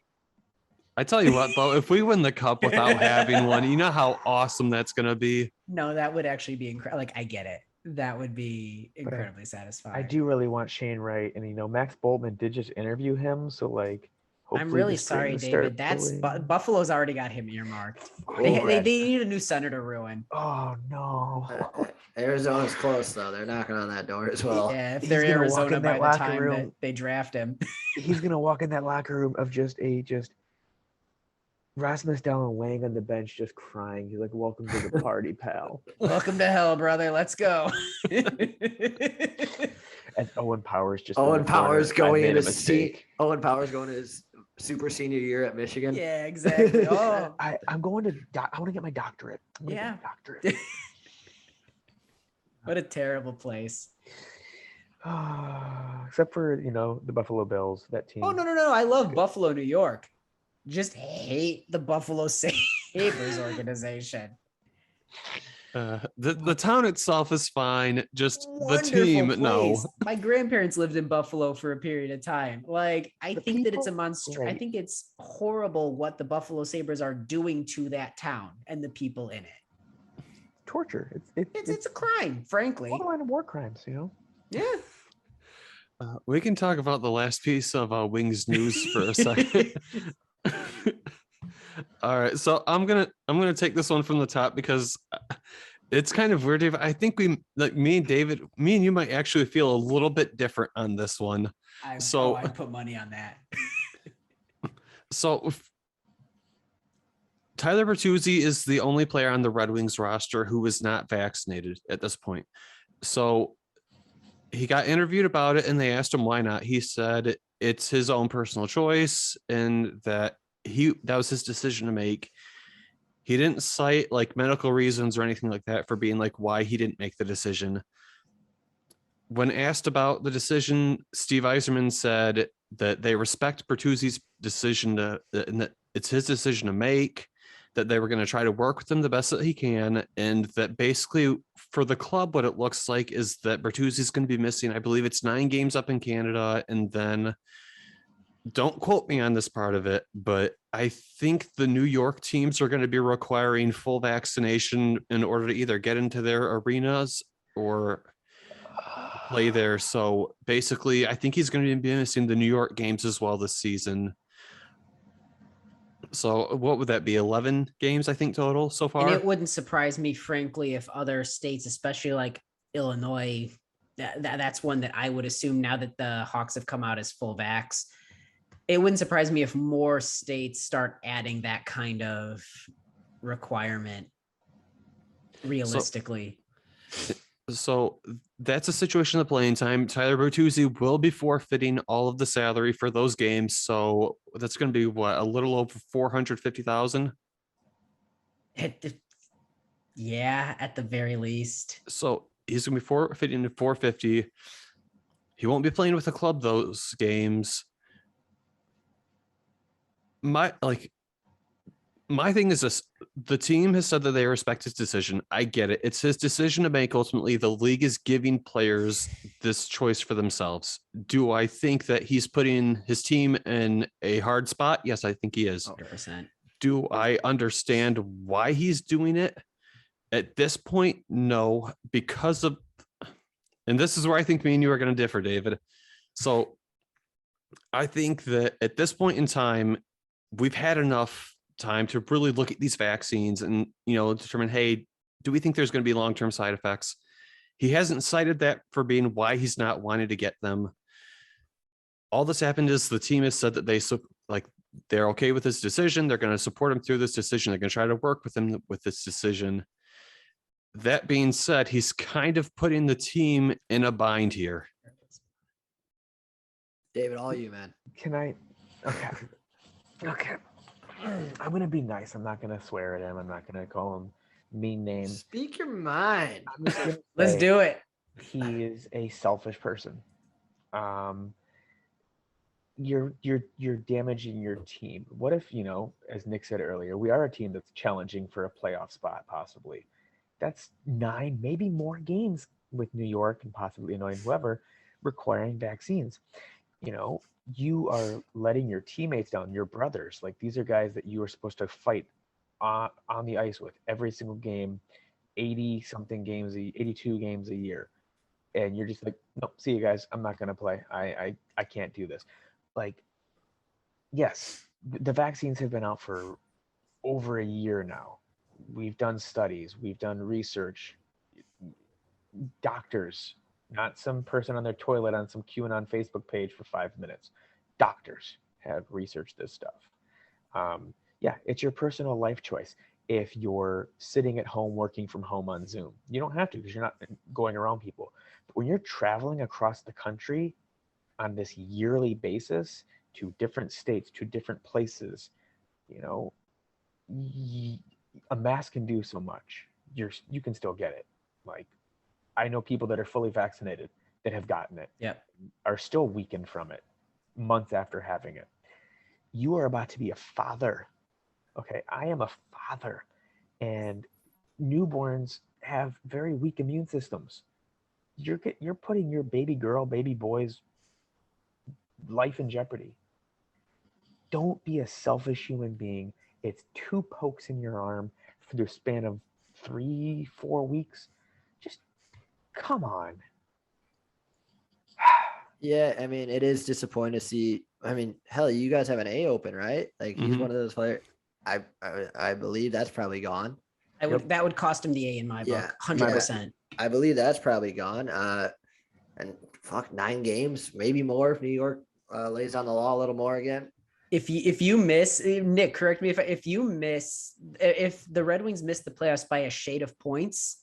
I tell you what, though, if we win the cup without having one, you know how awesome that's going to be. No, that would actually be incredible. Like, I get it. That would be incredibly satisfying. I do really want Shane Wright, and Max Boltman did just interview him, so like. I'm really sorry, David. That's Buffalo's already got him earmarked. They need a new senator ruin. Oh no! Arizona's close though. They're knocking on that door as well. Yeah, if they're Arizona by the time that they draft him, he's gonna walk in that locker room of just Rasmus Dahlin laying on the bench, just crying. He's like, "Welcome to the party, pal. Welcome to hell, brother. Let's go." And Owen Powers going to his super senior year at Michigan. Yeah, exactly. Oh, I want to get my doctorate. Yeah. Doctorate. What a terrible place. Except for the Buffalo Bills, that team. Oh no! I love Buffalo, New York. Just hate the Buffalo Sabres organization. The town itself is fine. Just Wonderful the team, place. no. My grandparents lived in Buffalo for a period of time. Like, I think that it's a monster. I think it's horrible what the Buffalo Sabres are doing to that town and the people in it. Torture. It's a crime, frankly. Borderline of war crimes, Yeah. We can talk about the last piece of Wings news for a second. All right, so I'm gonna take this one from the top because it's kind of weird, David. I think me and you might actually feel a little bit different on this one. I put money on that. So Tyler Bertuzzi is the only player on the Red Wings roster who is not vaccinated at this point. So he got interviewed about it and they asked him why not. He said it's his own personal choice and that was his decision to make. He didn't cite like medical reasons or anything like that for being like why he didn't make the decision. When asked about the decision, Steve Yzerman said that they respect Bertuzzi's decision and that it's his decision to make, that they were going to try to work with him the best that he can, and that basically for the club, what it looks like is that Bertuzzi's going to be missing, I believe it's 9 games up in Canada, and then don't quote me on this part of it, but I think the New York teams are going to be requiring full vaccination in order to either get into their arenas or play there. So basically, I think he's going to be missing the New York games as well this season. So what would that be? 11 games, I think, total so far. And it wouldn't surprise me, frankly, if other states, especially like Illinois, that's one that I would assume now that the Hawks have come out as full vax. It wouldn't surprise me if more states start adding that kind of requirement realistically. So that's a situation of playing time. Tyler Bertuzzi will be forfeiting all of the salary for those games. So that's going to be what, a little over $450,000. Yeah, at the very least. So he's going to be forfeiting to $450,000. He won't be playing with the club those games. My thing is this: the team has said that they respect his decision. I get it. It's his decision to make. Ultimately, the league is giving players this choice for themselves. Do I think that he's putting his team in a hard spot? Yes, I think he is. 100%. Do I understand why he's doing it? At this point, no, because of, and this is where I think me and you are going to differ, David. So I think that at this point in time, we've had enough time to really look at these vaccines and, determine, hey, do we think there's going to be long-term side effects? He hasn't cited that for being why he's not wanting to get them. all this happened is the team has said that they're okay with this decision. They're going to support him through this decision. They're going to try to work with him with this decision. That being said, he's kind of putting the team in a bind here. David, all you, man. Can I? Okay. Okay. I'm gonna be nice. I'm not gonna swear at him. I'm not gonna call him mean names. Speak your mind. I'm just gonna Let's say do it. he is a selfish person. You're damaging your team. What if, as Nick said earlier, we are a team that's challenging for a playoff spot, possibly. That's 9, maybe more games with New York and possibly Illinois, whoever, requiring vaccines. You are letting your teammates down, your brothers. Like, these are guys that you are supposed to fight on the ice with every single game, 80-something games, 82 games a year. And you're just like, no, see you guys. I'm not going to play. I can't do this. Like, yes, the vaccines have been out for over a year now. We've done studies. We've done research. Doctors, not some person on their toilet on some QAnon Facebook page for 5 minutes. Doctors have researched this stuff. Yeah, it's your personal life choice. If you're sitting at home working from home on Zoom, you don't have to because you're not going around people. But when you're traveling across the country on this yearly basis to different states, to different places, a mask can do so much. You can still get it. Like, I know people that are fully vaccinated that have gotten it, are still weakened from it months after having it. You are about to be a father. Okay, I am a father, and newborns have very weak immune systems. You're putting your baby girl, baby boy's life in jeopardy. Don't be a selfish human being. It's 2 pokes in your arm for the span of 3-4 weeks. Just come on. Yeah, I mean, it is disappointing to see. I mean, hell, you guys have an A open, right? Like, he's one of those players. I believe that's probably gone. That would cost him the A in my book, 100%. I believe that's probably gone. And fuck, 9 games, maybe more if New York lays on the law a little more again. If you miss, Nick, correct me if the Red Wings miss the playoffs by a shade of points,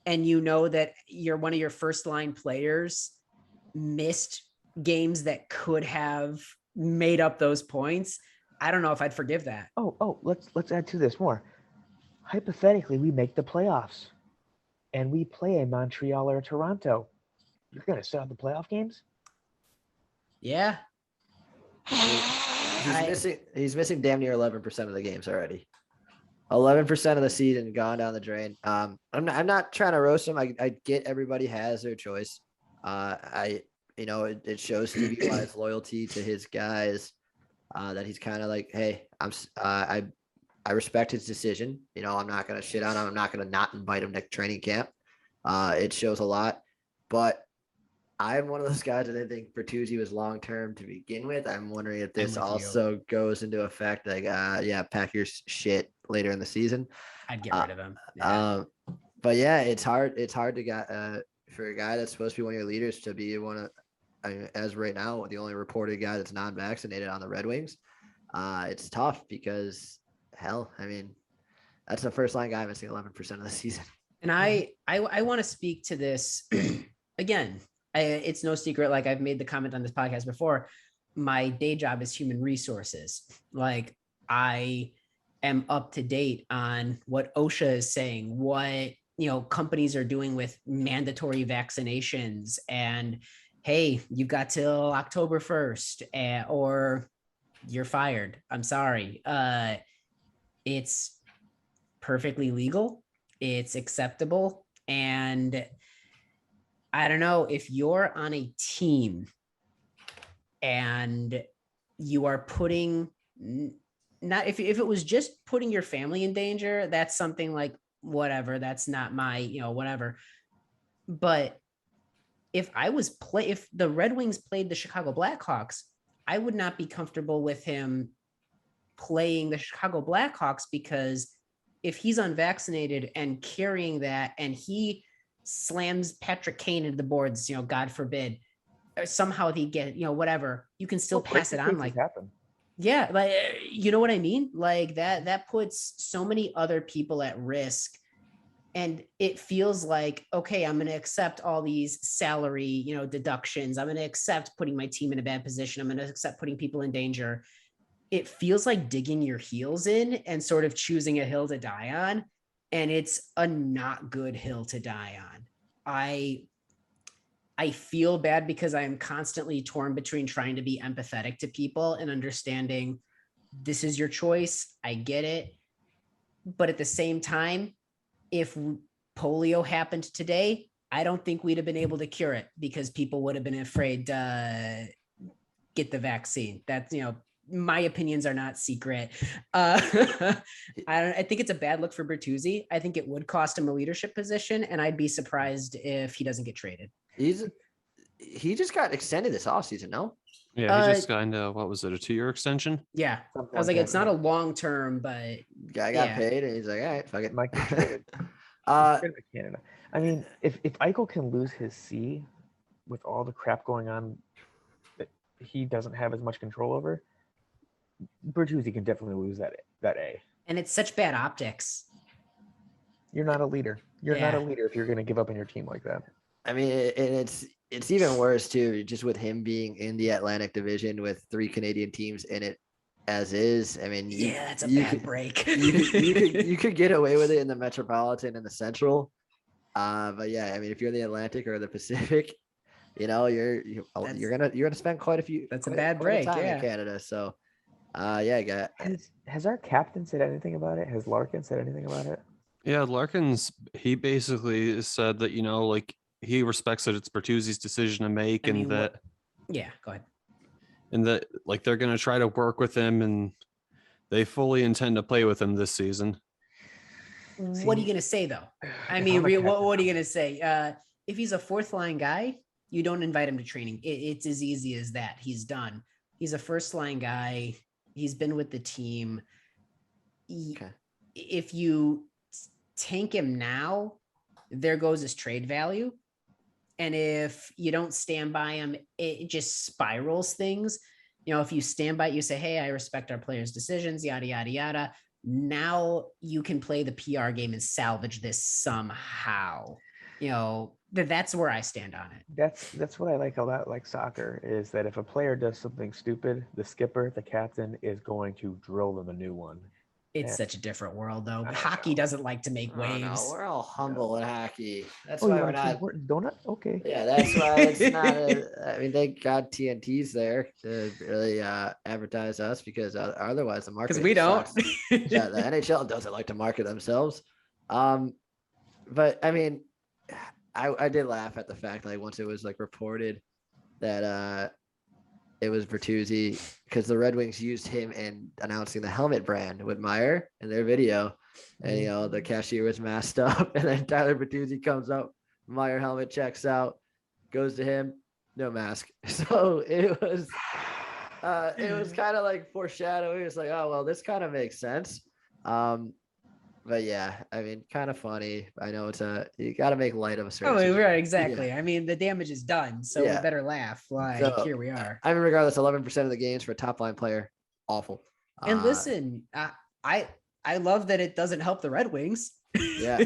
and you know that one of your first line players missed games that could have made up those points, I don't know if I'd forgive that. Oh, let's add to this more. Hypothetically, we make the playoffs and we play a Montreal or a Toronto. You're going to set up the playoff games? Yeah. He's missing damn near 11% of the games already. 11% of the season gone down the drain. I'm not trying to roast him. I get everybody has their choice. It shows Stevie Y's loyalty to his guys. That he's kind of like, hey, I respect his decision. I'm not going to shit on him. I'm not going to not invite him to training camp. It shows a lot, but I'm one of those guys that I think Bertuzzi was long-term to begin with. I'm wondering if this also goes into effect. Like, pack your shit later in the season. I'd get rid of him. Yeah. But yeah, it's hard. It's hard to get for a guy that's supposed to be one of your leaders to be as right now, the only reported guy that's non-vaccinated on the Red Wings. It's tough because hell, I mean, that's the first line guy missing 11% of the season. And I want to speak to this again. It's no secret. Like, I've made the comment on this podcast before. My day job is human resources. Like, I am up to date on what OSHA is saying, what, companies are doing with mandatory vaccinations, and hey, you've got till October 1st, or you're fired. I'm sorry. It's perfectly legal. It's acceptable. And I don't know, if you're on a team and you are putting, not if it was just putting your family in danger, that's something like, whatever, that's not my, whatever. But if the Red Wings played the Chicago Blackhawks, I would not be comfortable with him playing the Chicago Blackhawks, because if he's unvaccinated and carrying that and he slams Patrick Kane into the boards, God forbid, somehow they get, whatever, you can still pass it on. Cases Like, happen. yeah, like, you know what I mean? Like that puts so many other people at risk. And it feels like, okay, I'm going to accept all these salary, deductions. I'm going to accept putting my team in a bad position. I'm going to accept putting people in danger. It feels like digging your heels in and sort of choosing a hill to die on. And it's a not good hill to die on. I feel bad because I am constantly torn between trying to be empathetic to people and understanding this is your choice. I get it. But at the same time, if polio happened today, I don't think we'd have been able to cure it because people would have been afraid to get the vaccine. That's, my opinions are not secret. I think it's a bad look for Bertuzzi. I think it would cost him a leadership position, and I'd be surprised if he doesn't get traded. He just got extended this offseason, no? Yeah, he just signed what was it, a 2-year extension? Yeah. I was like, it's not a long term, but Guy got paid and he's like, all right, fuck it. Might get traded. Canada. I mean, if Eichel can lose his C with all the crap going on that he doesn't have as much control over, Bertuzzi can definitely lose that A. And it's such bad optics. You're not a leader. You're not a leader if you're going to give up on your team like that. I mean, and it's even worse too, just with him being in the Atlantic Division with 3 Canadian teams in it as is. I mean, that's a bad break. you could get away with it in the Metropolitan and the Central, but yeah, I mean, if you're in the Atlantic or the Pacific, you're gonna spend quite a few. That's a bad break. In Canada, so yeah. Has our captain said anything about it? Has Larkin said anything about it? Yeah, Larkin's, he basically said that, like, he respects that it's Bertuzzi's decision to make, and that go ahead. And that, like, they're going to try to work with him, and they fully intend to play with him this season. What are you going to say, though? I mean, what are you going to say? If he's a 4th line guy, you don't invite him to training. It's as easy as that. He's done. He's a 1st line guy. He's been with the team. If you tank him now, there goes his trade value. And if you don't stand by him, it just spirals things. If you stand by it, you say, hey, I respect our players' decisions, yada, yada, yada. Now you can play the PR game and salvage this somehow. That's where I stand on it. That's what I like about like soccer is that if a player does something stupid, the skipper, the captain is going to drill them a new one. It's such a different world, though. Hockey doesn't like to make waves. No, we're all humble in hockey. That's why we're not. Donut? Okay. Yeah, that's why it's not. I mean, they got TNTs there to really advertise us because otherwise the market. Because we don't. Yeah, the NHL doesn't like to market themselves. But I mean, I did laugh at the fact like once it was like reported that it was Bertuzzi because the Red Wings used him in announcing the helmet brand with Meyer in their video. And, the cashier was masked up. And then Tyler Bertuzzi comes up, Meyer helmet checks out, goes to him, no mask. So it was kind of like foreshadowing. It's like, oh, well, this kind of makes sense. But yeah, I mean, kind of funny. I know you got to make light of a certain. Oh, right, exactly. Yeah. I mean, the damage is done, so we better laugh. Like, here we are. I mean, regardless, 11% of the games for a top line player, awful. And listen, I love that it doesn't help the Red Wings. Yeah.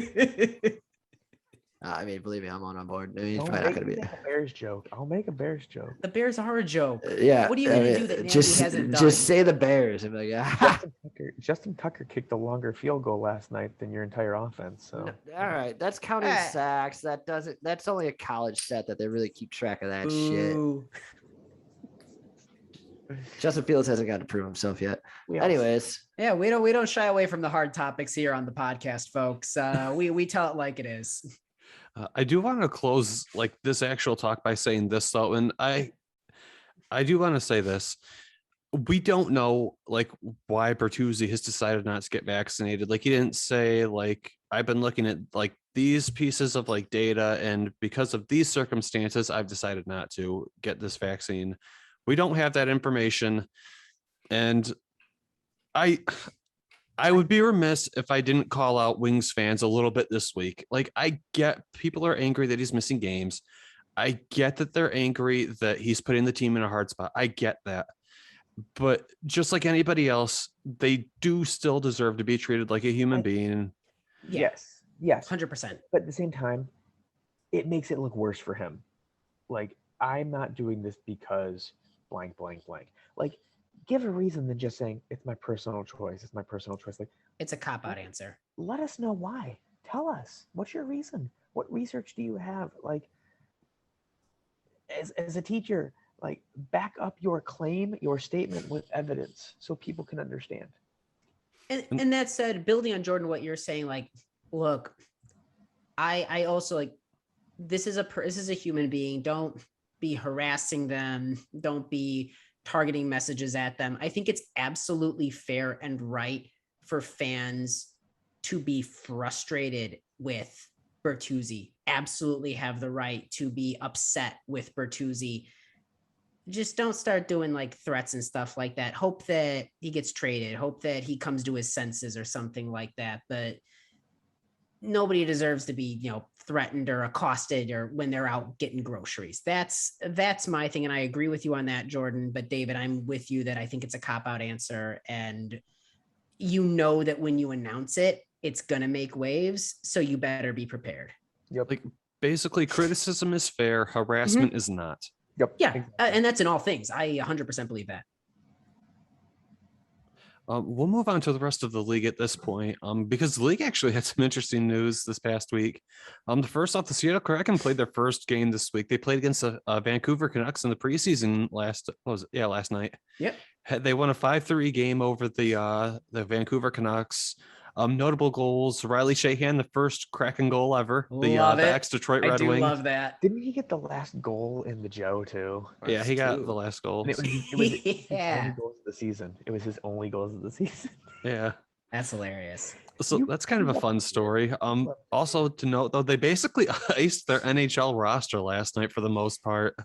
I mean, believe me, I'm on board. I mean, he's probably not going to be a Bears joke. I'll make a Bears joke. The Bears are a joke. Yeah. What are you going to do that Nancy hasn't done? Just say the Bears. I'm like, yeah. Justin Tucker kicked a longer field goal last night than your entire offense. So all right, that's counting sacks. That's only a college stat that they really keep track of that shit. Justin Fields hasn't got to prove himself yet. Anyways. Yeah, we don't shy away from the hard topics here on the podcast, folks. We tell it like it is. I do want to close like this actual talk by saying this though, and I do want to say this. We don't know like why Bertuzzi has decided not to get vaccinated. Like he didn't say like I've been looking at like these pieces of like data, and because of these circumstances, I've decided not to get this vaccine. We don't have that information, and I would be remiss if I didn't call out Wings fans a little bit this week. Like I get people are angry that he's missing games. I get that they're angry that he's putting the team in a hard spot. I get that. But just like anybody else, they do still deserve to be treated like a human being. Yeah. Yes. 100%. But at the same time, it makes it look worse for him. Like, I'm not doing this because blank, blank, blank. Like, give a reason than just saying, it's my personal choice. It's my personal choice. Like, It's a cop-out answer. let us know why. Tell us. What's your reason? What research do you have? Like, as a teacher, like, back up your claim, your statement with evidence so people can understand. And that said, building on Jordan, what you're saying, like, look, I also like, this is a human being. Don't be harassing them. Don't be targeting messages at them. I think it's absolutely fair and right for fans to be frustrated with Bertuzzi. Absolutely have the right to be upset with Bertuzzi. Just don't start doing like threats and stuff like that. Hope that he gets traded. Hope that he comes to his senses or something like that. But nobody deserves to be, threatened or accosted or when they're out getting groceries. That's my thing. And I agree with you on that, Jordan. But David, I'm with you that I think it's a cop-out answer. And that when you announce it, it's going to make waves. So you better be prepared. Yep. Like, basically, criticism is fair. Harassment is not. Yep. Yeah. Exactly. And that's in all things. I 100% believe that. We'll move on to the rest of the league at this point, because the league actually had some interesting news this past week. The first off, the Seattle Kraken played their first game this week. They played against the Vancouver Canucks in the preseason last night. Yep. They won a 5-3 game over the Vancouver Canucks. Notable goals: Riley Shahan, the first Kraken goal ever. The ex-Detroit Red Wing. I do love that. Didn't he get the last goal in the Joe too? Yeah, he got the last goal. And it was his Yeah. only goals of the season. It was his only goals of the season. Yeah. That's hilarious. So that's kind of a fun story. Also to note though, they basically iced their NHL roster last night for the most part.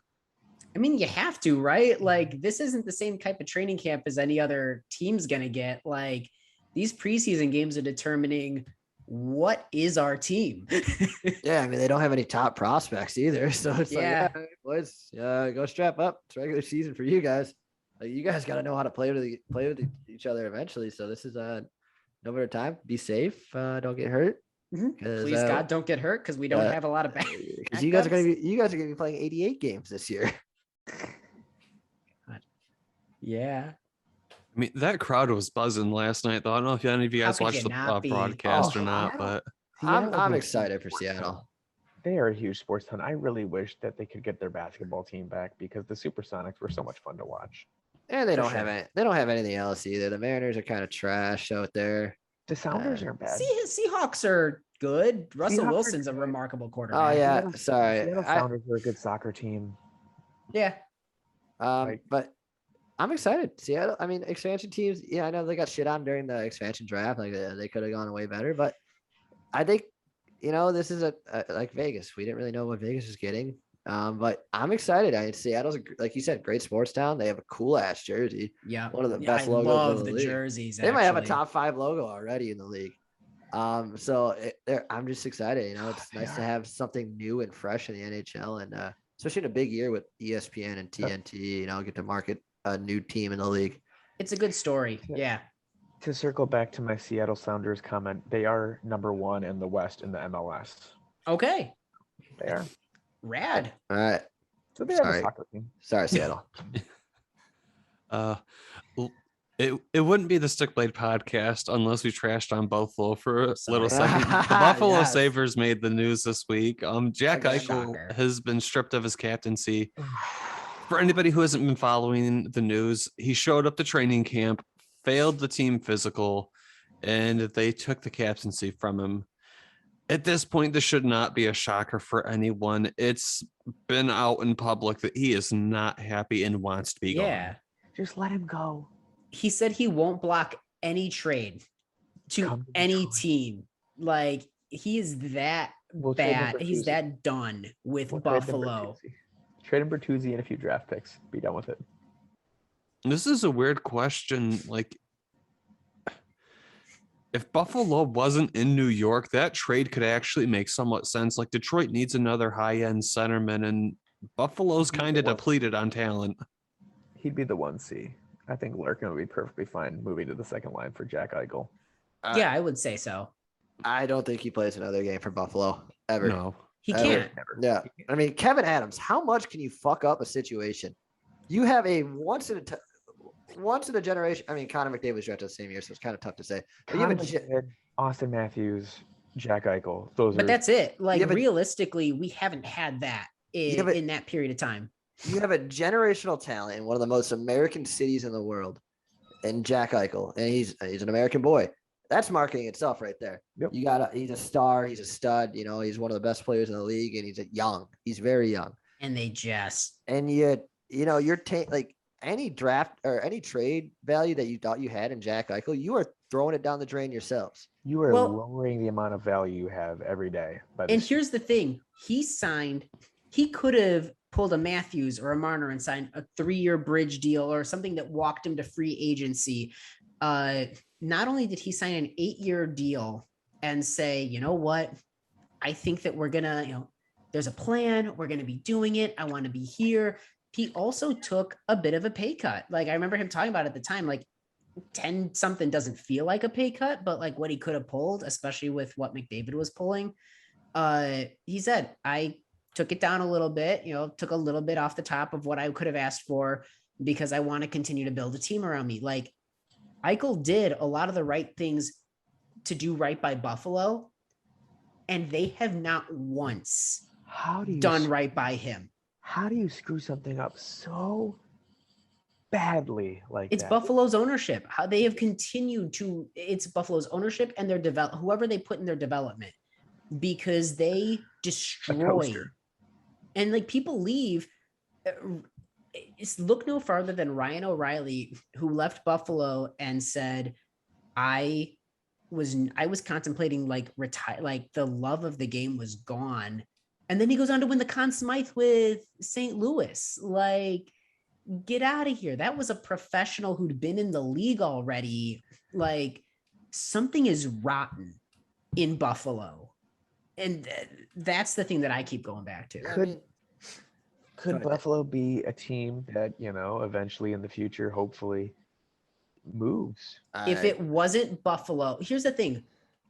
I mean, you have to, right? Like, this isn't the same type of training camp as any other team's going to get. Like, these preseason games are determining what is our team. Yeah, I mean, they don't have any top prospects either. So it's Yeah. like, boys, go strap up. It's regular season for you guys. Like, you guys got to know how to play with each other eventually. So this is no better time. Be safe. Don't get hurt. Please, God, don't get hurt because we don't have a lot of because you guys are gonna be playing 88 games this year. Yeah. I mean, that crowd was buzzing last night, though. I don't know if any of you guys could watched you the not be? broadcast Oh, or not, Seattle. but I'm excited for Seattle. They are a huge sports town. I really wish that they could get their basketball team back because the Supersonics were so much fun to watch. And they For don't sure. have any. They don't have anything else either. The Mariners are kind of trash out there. The Sounders aren't bad. Seahawks are good. Russell Seahawks are Wilson's a good. remarkable Oh quarterback. yeah, sorry. Seattle Sounders are a good soccer team. Yeah. But I'm excited. Seattle. I mean, expansion teams. Yeah, I know they got shit on during the expansion draft. Like they could have gone way better. But I think this is like Vegas. We didn't really know what Vegas was getting. But I'm excited. Seattle's like you said, great sports town. They have a cool ass jersey. Yeah. One of the best I logos. love in the the league. jerseys. They might have a actually. top 5 logo already in the league. I'm just excited. It's nice to have something new and fresh in the NHL, and especially in a big year with ESPN and TNT. Get to market a new team in the league. It's a good story. Yeah. To circle back to my Seattle Sounders comment, they are number 1 in the West in the MLS. Okay. They are. Rad. All right. So they have a Sorry. soccer team. Sorry, Seattle. it wouldn't be the Stick Blade podcast unless we trashed on Buffalo for a little Sorry. second. The Buffalo Yes. Sabres made the news this week. Jack Okay. Eichel Shocker. has been stripped of his captaincy. For anybody who hasn't been following the news, he showed up to training camp, failed the team physical, and they took the captaincy from him. At this point, this should not be a shocker for anyone. It's been out in public that he is not happy and wants to be Yeah. Just let him go. He said he won't block any trade to Come to any Detroit. team. Like, he is that We'll trade him bad. He's Bertuzzi. that done with We'll trade him Buffalo. Bertuzzi. Trade him Bertuzzi and a few draft picks. Be done with it. This is a weird question. Like, If Buffalo wasn't in New York, that trade could actually make somewhat sense. Like Detroit needs another high-end centerman, and Buffalo's kind of depleted on talent. He'd be the 1C. I think Larkin would be perfectly fine moving to the second line for Jack Eichel. Yeah, I would say so. I don't think he plays another game for Buffalo ever. No. He Ever. can't. Yeah. I mean, Kevin Adams, how much can you fuck up a situation? You have a once in a generation. I mean, Connor McDavid was drafted the same year, so it's kind of tough to say. But you have McDavid, Austin Matthews, Jack Eichel. But that's it. Like realistically, we haven't had that in that period of time. You have a generational talent in one of the most American cities in the world, and Jack Eichel, and he's an American boy. That's marketing itself right there. Yep. He's a star. He's a stud. You know, he's one of the best players in the league, and he's very young. And you're like any draft or any trade value that you thought you had in Jack Eichel, you are throwing it down the drain yourselves. You are lowering the amount of value you have every day. And here's the thing. He could have pulled a Matthews or a Marner and signed a 3-year bridge deal or something that walked him to free agency. Not only did he sign an 8-year deal and say, you know what, I think that we're going to, there's a plan. We're going to be doing it. I want to be here. He also took a bit of a pay cut. Like I remember him talking about at the time, like 10 something doesn't feel like a pay cut, but like what he could have pulled, especially with what McDavid was pulling. He said, I took it down a little bit, took a little bit off the top of what I could have asked for because I want to continue to build a team around me. Like Eichel did a lot of the right things to do right by Buffalo, and they have not once done right by him. How do you screw something up so badly like it's that? Buffalo's ownership. How they have continued to, it's Buffalo's ownership and their whoever they put in their development, because they destroy. And like people leave. Look no farther than Ryan O'Reilly, who left Buffalo and said, I was contemplating like retire, like the love of the game was gone. And then he goes on to win the Conn Smythe with St. Louis. Like, get out of here. That was a professional who'd been in the league already. Like, something is rotten in Buffalo. And that's the thing that I keep going back to. Could Buffalo be a team that, eventually in the future, hopefully moves? If it wasn't Buffalo, here's the thing.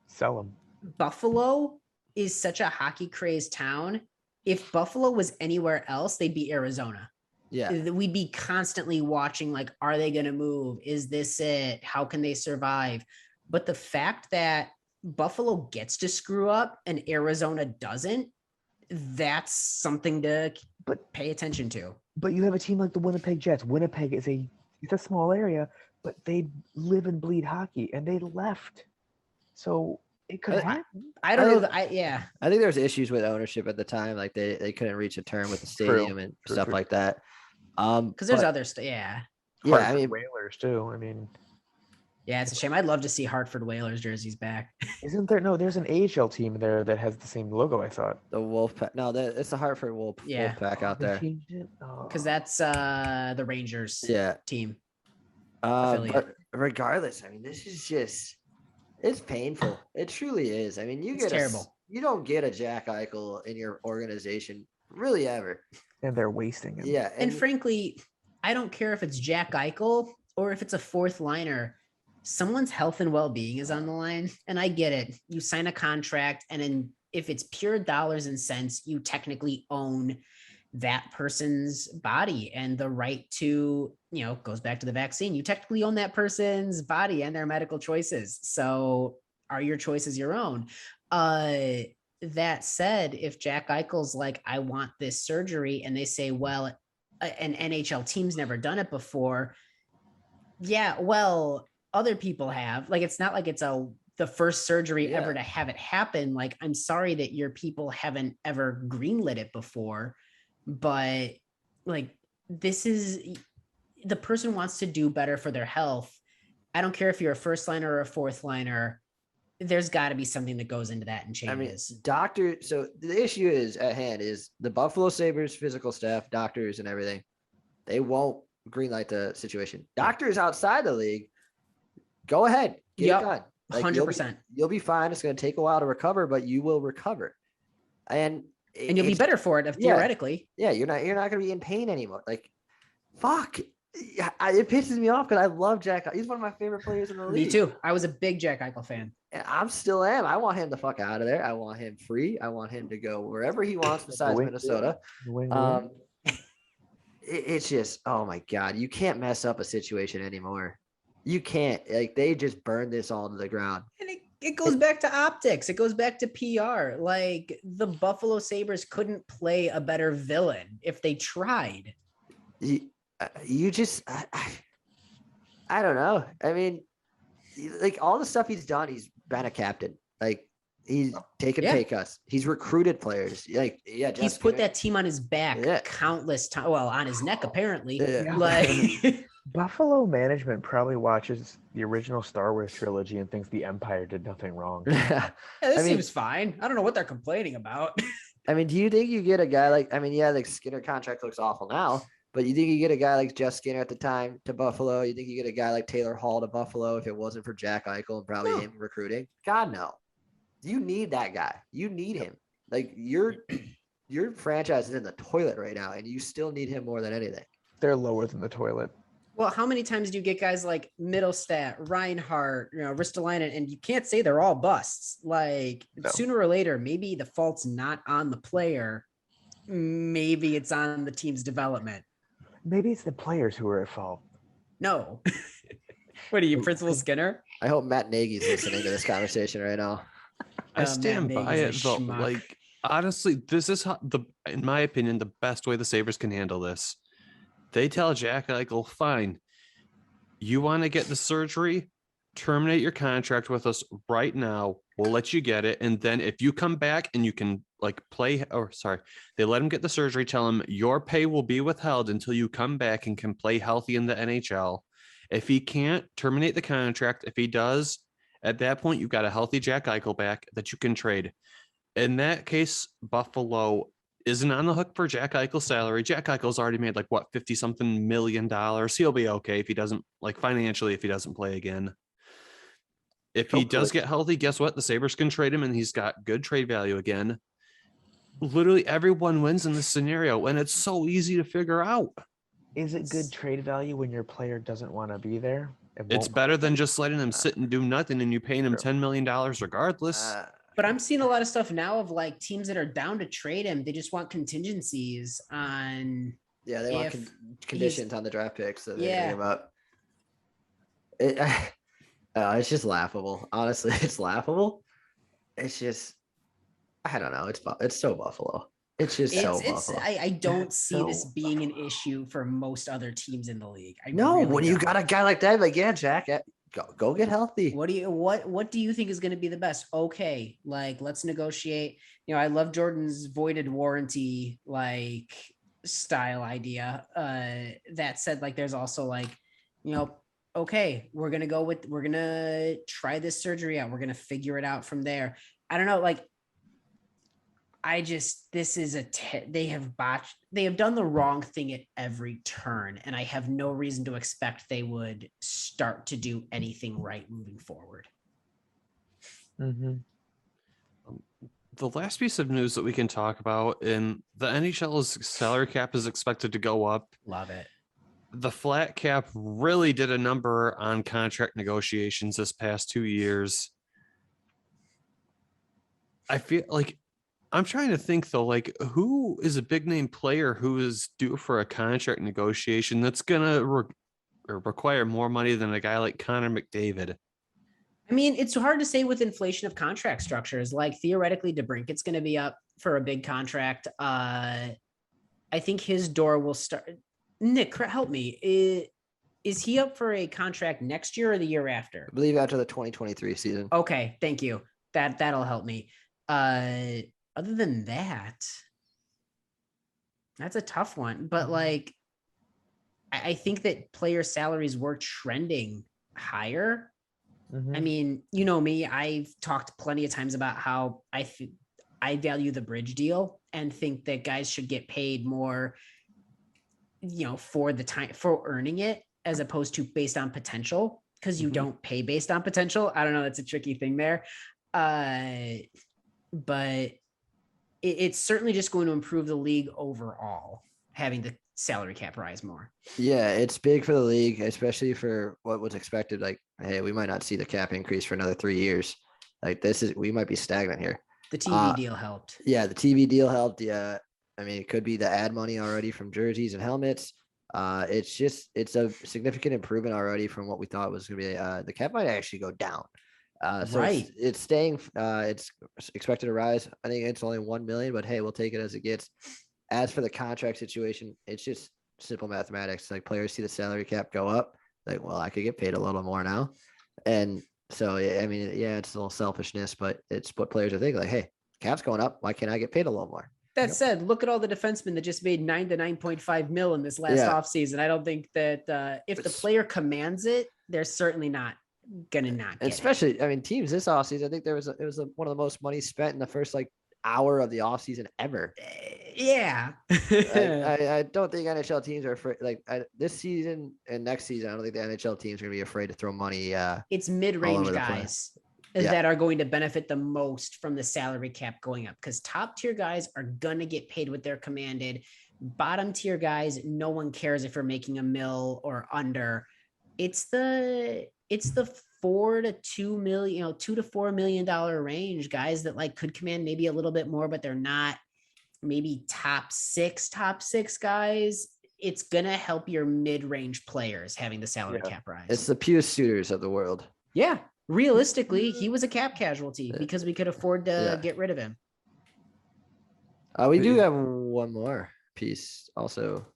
Sell them. Buffalo is such a hockey crazed town. If Buffalo was anywhere else, they'd be Arizona. Yeah. We'd be constantly watching, like, are they going to move? Is this it? How can they survive? But the fact that Buffalo gets to screw up and Arizona doesn't, that's something to pay attention to. But you have a team like the Winnipeg Jets. Winnipeg is it's a small area, but they live and bleed hockey, and they left. So it could happen. I don't know. I think there's issues with ownership at the time. Like they couldn't reach a term with the stadium and stuff like that. Because there's other stuff. Yeah. Yeah. I mean, Whalers too. I mean, yeah, it's a shame. I'd love to see Hartford Whalers jerseys back. Isn't there? No, there's an AHL team there that has the same logo, I thought. The Wolfpack. No, it's the Hartford Wolfpack out there. Because that's the Rangers team. But regardless, I mean, this is just, it's painful. It truly is. I mean, it's terrible. You don't get a Jack Eichel in your organization really ever. And they're wasting him. Yeah. And frankly, I don't care if it's Jack Eichel or if it's a fourth liner. Someone's health and well-being is on the line. And I get it. You sign a contract, and if it's pure dollars and cents, you technically own that person's body and the right to, goes back to the vaccine. You technically own that person's body and their medical choices. So are your choices your own? That said, if Jack Eichel's like, I want this surgery, and they say, well, an NHL team's never done it before. Yeah, well, other people have. Like, it's not like it's the first surgery ever to have it happen. Like, I'm sorry that your people haven't ever greenlit it before, but like, this is, the person wants to do better for their health. I don't care if you're a first liner or a fourth liner. There's got to be something that goes into that and changes. I mean, so the issue is at hand is the Buffalo Sabres physical staff, doctors and everything. They won't greenlight the situation. Doctors outside the league, go ahead, get it done. Like 100%. you'll be fine. It's going to take a while to recover, but you will recover. And You'll be better for it theoretically. Yeah, you're not going to be in pain anymore. Like, fuck. It pisses me off because I love Jack. He's one of my favorite players in the league. Me too. I was a big Jack Eichel fan. And I still am. I want him to fuck out of there. I want him free. I want him to go wherever he wants besides Minnesota. It's just, oh my God, you can't mess up a situation anymore. You can't. Like, they just burned this all to the ground. And it goes back to optics. It goes back to PR. Like, the Buffalo Sabres couldn't play a better villain if they tried. You just, I don't know. I mean, like, all the stuff he's done, he's been a captain. Like, he's taken pay cuts. He's recruited players. Like, he's put that team on his back countless times. Well, on his neck, apparently. Like, Buffalo management probably watches the original Star Wars trilogy and thinks the Empire did nothing wrong. This seems fine. I don't know what they're complaining about. I mean, do you think you get a guy like, like Skinner contract looks awful now, but you think you get a guy like Jeff Skinner at the time to Buffalo? You think you get a guy like Taylor Hall to Buffalo if it wasn't for Jack Eichel and probably him recruiting? God, no. You need that guy. You need him. Like, your franchise is in the toilet right now, and you still need him more than anything. They're lower than the toilet. Well, how many times do you get guys like Middlestat, Reinhart, Ristolainen, and you can't say they're all busts. Like, sooner or later, maybe the fault's not on the player. Maybe it's on the team's development. Maybe it's the players who are at fault. No. What are you, Principal Skinner? I hope Matt Nagy's listening to this conversation right now. I stand by it, though. Like, honestly, this is in my opinion, the best way the Sabres can handle this. They tell Jack Eichel, fine, you want to get the surgery, terminate your contract with us right now. We'll let you get it. And then if you come back and you can they let him get the surgery, tell him your pay will be withheld until you come back and can play healthy in the NHL. If he can't, terminate the contract. If he does, at that point, you've got a healthy Jack Eichel back that you can trade. In that case, Buffalo isn't on the hook for Jack Eichel's salary. Jack Eichel's already made like what, $50-something million. He'll be okay if he doesn't, like, financially, if he doesn't play again. If he does get healthy, guess what? The Sabres can trade him and he's got good trade value again. Literally everyone wins in this scenario, and it's so easy to figure out. Is it good trade value when your player doesn't want to be there? It's better than just letting him sit and do nothing and you paying him $10 million regardless. But I'm seeing a lot of stuff now of like teams that are down to trade him. They just want contingencies on. Yeah, they want conditions on the draft picks that they're thinking about. It's just laughable. Honestly, it's laughable. It's just, I don't know. It's so Buffalo. It's just so Buffalo. I don't see this being an issue for most other teams in the league. When you got a guy like that, like, yeah, Jack, go get healthy. What do you think is going to be the best? Okay, like, let's negotiate. I love Jordan's voided warranty like style idea. That said, like, there's also like, okay, we're gonna try this surgery out. We're gonna figure it out from there. I don't know, like, they have done the wrong thing at every turn, and I have no reason to expect they would start to do anything right moving forward. Mm-hmm. The last piece of news that we can talk about, in the NHL's salary cap is expected to go up. Love it. The flat cap really did a number on contract negotiations this past 2 years. I feel like I'm trying to think, though, like, who is a big name player who is due for a contract negotiation that's going to require more money than a guy like Connor McDavid? I mean, it's hard to say with inflation of contract structures. Like, theoretically, DeBrincat's going to be up for a big contract. I think his door will start. Nick, help me. Is he up for a contract next year or the year after? I believe after the 2023 season. Okay, thank you. That'll help me. Other than that, that's a tough one. But like, I think that player salaries were trending higher. Mm-hmm. I mean, you know me, I've talked plenty of times about how I value the bridge deal and think that guys should get paid more, for the time for earning it, as opposed to based on potential. because you don't pay based on potential. I don't know. That's a tricky thing there. But it's certainly just going to improve the league overall, having the salary cap rise more. Yeah, it's big for the league, especially for what was expected. Like, hey, we might not see the cap increase for another 3 years. Like we might be stagnant here. The TV deal helped. Yeah, the TV deal helped. Yeah, I mean, it could be the ad money already from jerseys and helmets. It's a significant improvement already from what we thought was going to be. The cap might actually go down. So Right. it's staying. It's expected to rise. I think it's only 1 million, but hey, we'll take it as it gets. As for the contract situation, it's just simple mathematics. Like players see the salary cap go up, like, well, I could get paid a little more now, and so I mean, yeah, it's a little selfishness, but it's what players are thinking. Like, hey, cap's going up, why can't I get paid a little more? That said, look at all the defensemen that just made 9 to 9.5 mil in this last offseason. I don't think that if the player commands it, they're certainly not gonna not get especially, I mean, teams this offseason, I think it was one of the most money spent in the first like hour of the offseason ever. Yeah. I don't think NHL teams are afraid. Like this season and next season, I don't think the NHL teams are gonna be afraid to throw money. It's mid-range guys that are going to benefit the most from the salary cap going up, because top tier guys are gonna get paid what they're commanded. Bottom tier guys, no one cares if you're making $1 million or under. It's the 4 to 2 million, $2 to $4 million range, guys that like could command maybe a little bit more, but they're not maybe top six guys. It's gonna help your mid-range players having the salary cap rise. It's the Pius Suitors of the world. Yeah, realistically, he was a cap casualty because we could afford to get rid of him. We do have one more piece also.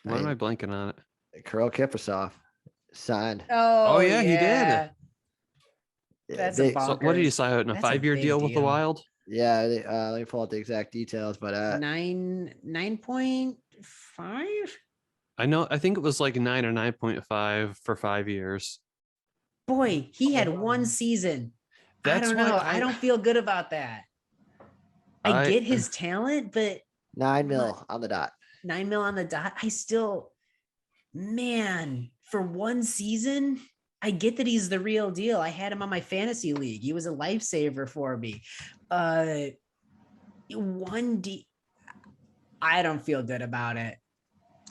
Why am I blanking on it? Kirill Kaprizov signed. Oh yeah, he did. That's so what did he sign? A 5-year deal with the Wild? Yeah, let me pull out the exact details, but 9.5. I think it was like 9 or 9.5 for 5 years. Boy, he had one season. I don't know. I don't feel good about that. I get his talent, but 9 mil on the dot. 9 mil on the dot. I still, man, for one season, I get that he's the real deal. I had him on my fantasy league. He was a lifesaver for me. I don't feel good about it.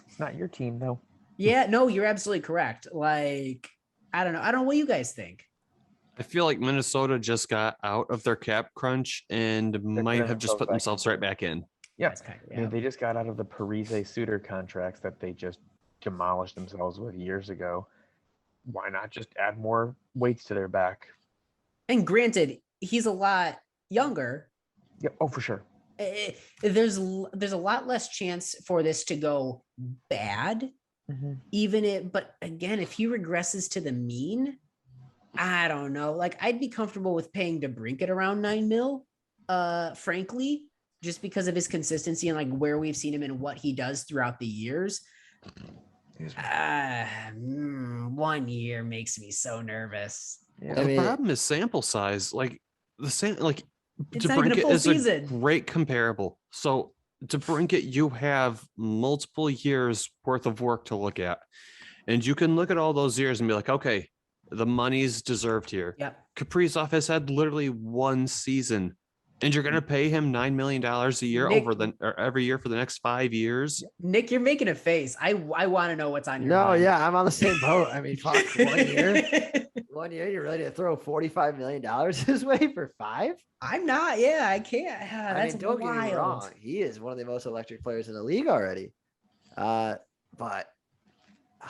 It's not your team though. Yeah, no, you're absolutely correct. Like, I don't know what you guys think. I feel like Minnesota just got out of their cap crunch and might have just put themselves right back in. Yeah. I mean, they just got out of the Parise Suter contracts that they just demolished themselves with years ago. Why not just add more weights to their back? And granted, he's a lot younger. Yeah. Oh, for sure. There's a lot less chance for this to go bad. But again, if he regresses to the mean, I don't know. Like, I'd be comfortable with paying DeBrincat around 9 mil, frankly, just because of his consistency and like where we've seen him and what he does throughout the years. 1 year makes me so nervous. The problem is sample size. Like it's not even a full season. A great comparable. So DeBrincat, you have multiple years worth of work to look at, and you can look at all those years and be like, okay, the money's deserved here. Yep. Kaprizov has had literally one season, and you're going to pay him $9 million a year every year for the next 5 years. Nick, you're making a face. I want to know what's on your mind. No, I'm on the same boat. I mean, fuck, 1 year. 1 year, you're ready to throw $45 million his way for 5? I'm not. Yeah, I can't. That's don't wild. get me wrong. He is one of the most electric players in the league already. But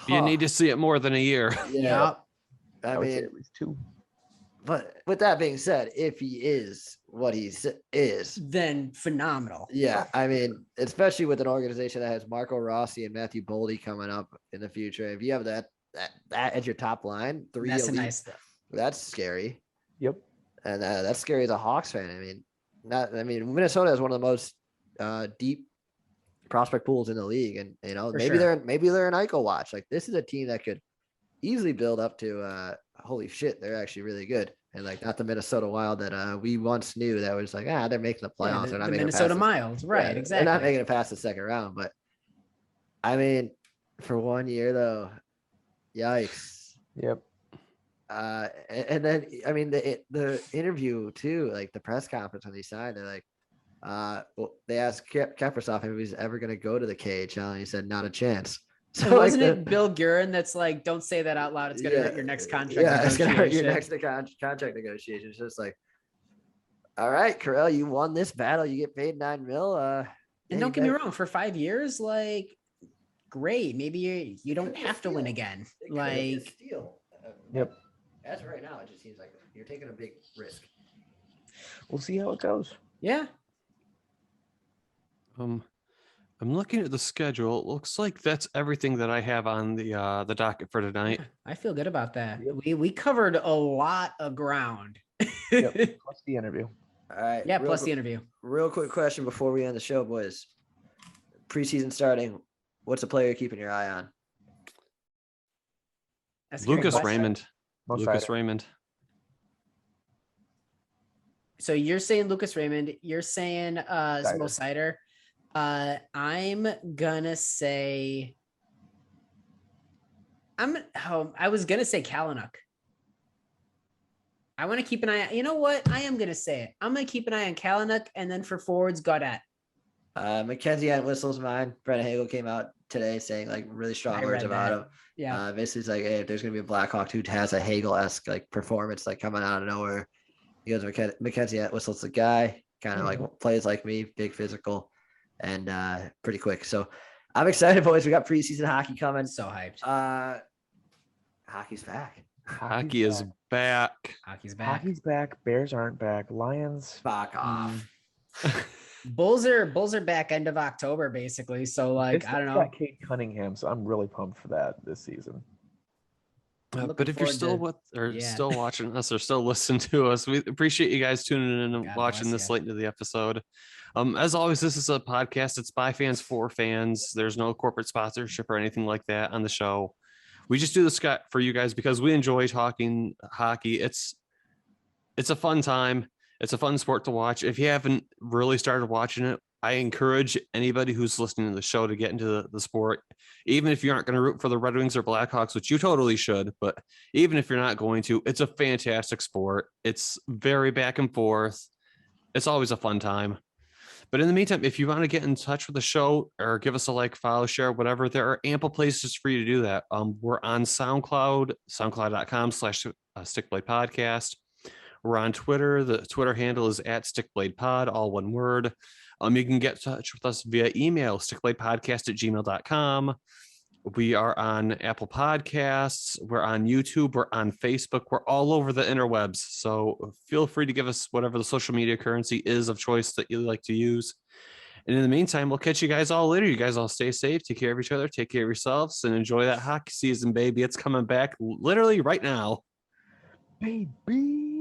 you need to see it more than a year. Yeah. I mean, at least 2. But with that being said, if he is what he is, then phenomenal. Yeah, I mean, especially with an organization that has Marco Rossi and Matthew Boldy coming up in the future. If you have that as your top line, 3 that's elite, a nice stuff. That's scary. Yep. And that's scary as a Hawks fan. I mean, Minnesota is one of the most deep prospect pools in the league, and maybe they're an Eichel watch. Like, this is a team that could easily build up to holy shit, they're actually really good. And like, not the Minnesota Wild that we once knew that was like, they're making the playoffs. They're not making Minnesota Miles, right? Exactly. They're not making it past the second round. But I mean, for 1 year though, yikes. Yep. And then I mean the interview too, like the press conference when he signed, they're like, well, they asked Kaprizov if he was ever going to go to the KHL, and he said not a chance. So And wasn't it Bill Guerin that's like, don't say that out loud. It's going to hurt your next contract. Yeah, it's going to hurt your negotiation." next contract negotiation. It's just like, all right, Carell, you won this battle. You get paid $9 million. And don't get me wrong, for 5 years, like, great. Maybe you don't have to win again. Like, steal. Yep. As of right now, it just seems like you're taking a big risk. We'll see how it goes. yeah. I'm looking at the schedule. It looks like that's everything that I have on the docket for tonight. I feel good about that. Yep. We covered a lot of ground. Yep. Plus the interview. All right. Yeah, plus the interview. Real quick question before we end the show, boys. Preseason starting. What's a player you're keeping your eye on? That's a great Lucas question. Raymond. Most Lucas Friday. Raymond. So you're saying Lucas Raymond. You're saying Mo Sider. I'm gonna say I was gonna say Kalynuk. I want to keep an eye. You know what? I am gonna say it. I'm gonna keep an eye on Kalynuk, and then for forwards, Gaudette. Mackenzie at Whistle's mine. Brennan Hagel came out today saying like really strong I words read about that. him. Yeah. Basically, it's like, hey, if there's gonna be a Blackhawk who has a Hagel-esque like performance like coming out of nowhere, he goes, Mackenzie at Whistle's the guy. Kind of like plays like me, big physical, and pretty quick. So I'm excited, boys. We got preseason hockey coming. So hyped. Hockey's back. Hockey is back. Hockey's back. Hockey's back. Bears aren't back. Lions. Fuck off. Bulls are back end of October, basically. So like, I don't know. Kate Cunningham, so I'm really pumped for that this season. But if you're still still watching us or still listening to us, we appreciate you guys tuning in and God watching bless this ya. late into the episode. As always, this is a podcast. It's by fans for fans. There's no corporate sponsorship or anything like that on the show. We just do this for you guys because we enjoy talking hockey. It's a fun time. It's a fun sport to watch. If you haven't really started watching it, I encourage anybody who's listening to the show to get into the sport. Even if you aren't going to root for the Red Wings or Blackhawks, which you totally should, but even if you're not going to, it's a fantastic sport. It's very back and forth. It's always a fun time. But in the meantime, if you want to get in touch with the show or give us a like, follow, share, whatever, there are ample places for you to do that. We're on SoundCloud, soundcloud.com/Stickblade Podcast. We're on Twitter. The Twitter handle is @StickBladePod, all one word. You can get in touch with us via email, stickbladepodcast@gmail.com. We are on Apple Podcasts. We're on YouTube. We're on Facebook. We're all over the interwebs. So feel free to give us whatever the social media currency is of choice that you like to use. And in the meantime, we'll catch you guys all later. You guys all stay safe. Take care of each other. Take care of yourselves and enjoy that hockey season, baby. It's coming back literally right now. Baby.